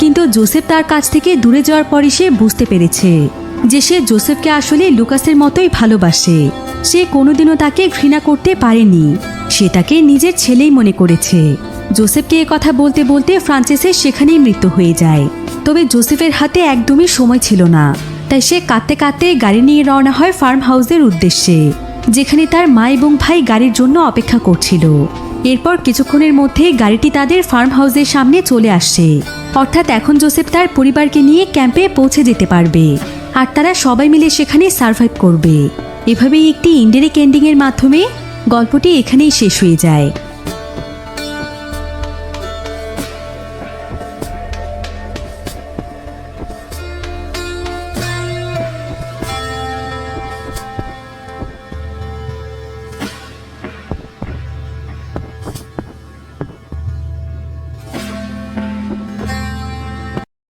কিন্তু জোসেফ তার কাছ থেকে দূরে যাওয়ার পরই সে বুঝতে পেরেছে যে সে জোসেফকে আসলে লুকাসের মতোই ভালোবাসে। সে কোনোদিনও তাকে ঘৃণা করতে পারেনি, সে তাকে নিজের ছেলেই মনে করেছে। জোসেফকে এ কথা বলতে বলতে ফ্রান্সিসের সেখানেই মৃত্যু হয়ে যায়। তবে জোসেফের হাতে একদমই সময় ছিল না, তাই সে কাঁদতে কাঁদতে গাড়ি নিয়ে রওনা হয় ফার্ম হাউসের উদ্দেশ্যে, যেখানে তার মা এবং ভাই গাড়ির জন্য অপেক্ষা করছিল। এরপর কিছুক্ষণের মধ্যে গাড়িটি তাদের ফার্ম হাউসের সামনে চলে আসছে। অর্থাৎ এখন জোসেফ তার পরিবারকে নিয়ে ক্যাম্পে পৌঁছে যেতে পারবে আর তারা সবাই মিলে সেখানে সার্ভাইভ করবে। এভাবেই একটি ইনডাইরেক্ট এন্ডিংয়ের মাধ্যমে গল্পটি এখানেই শেষ হয়ে যায়।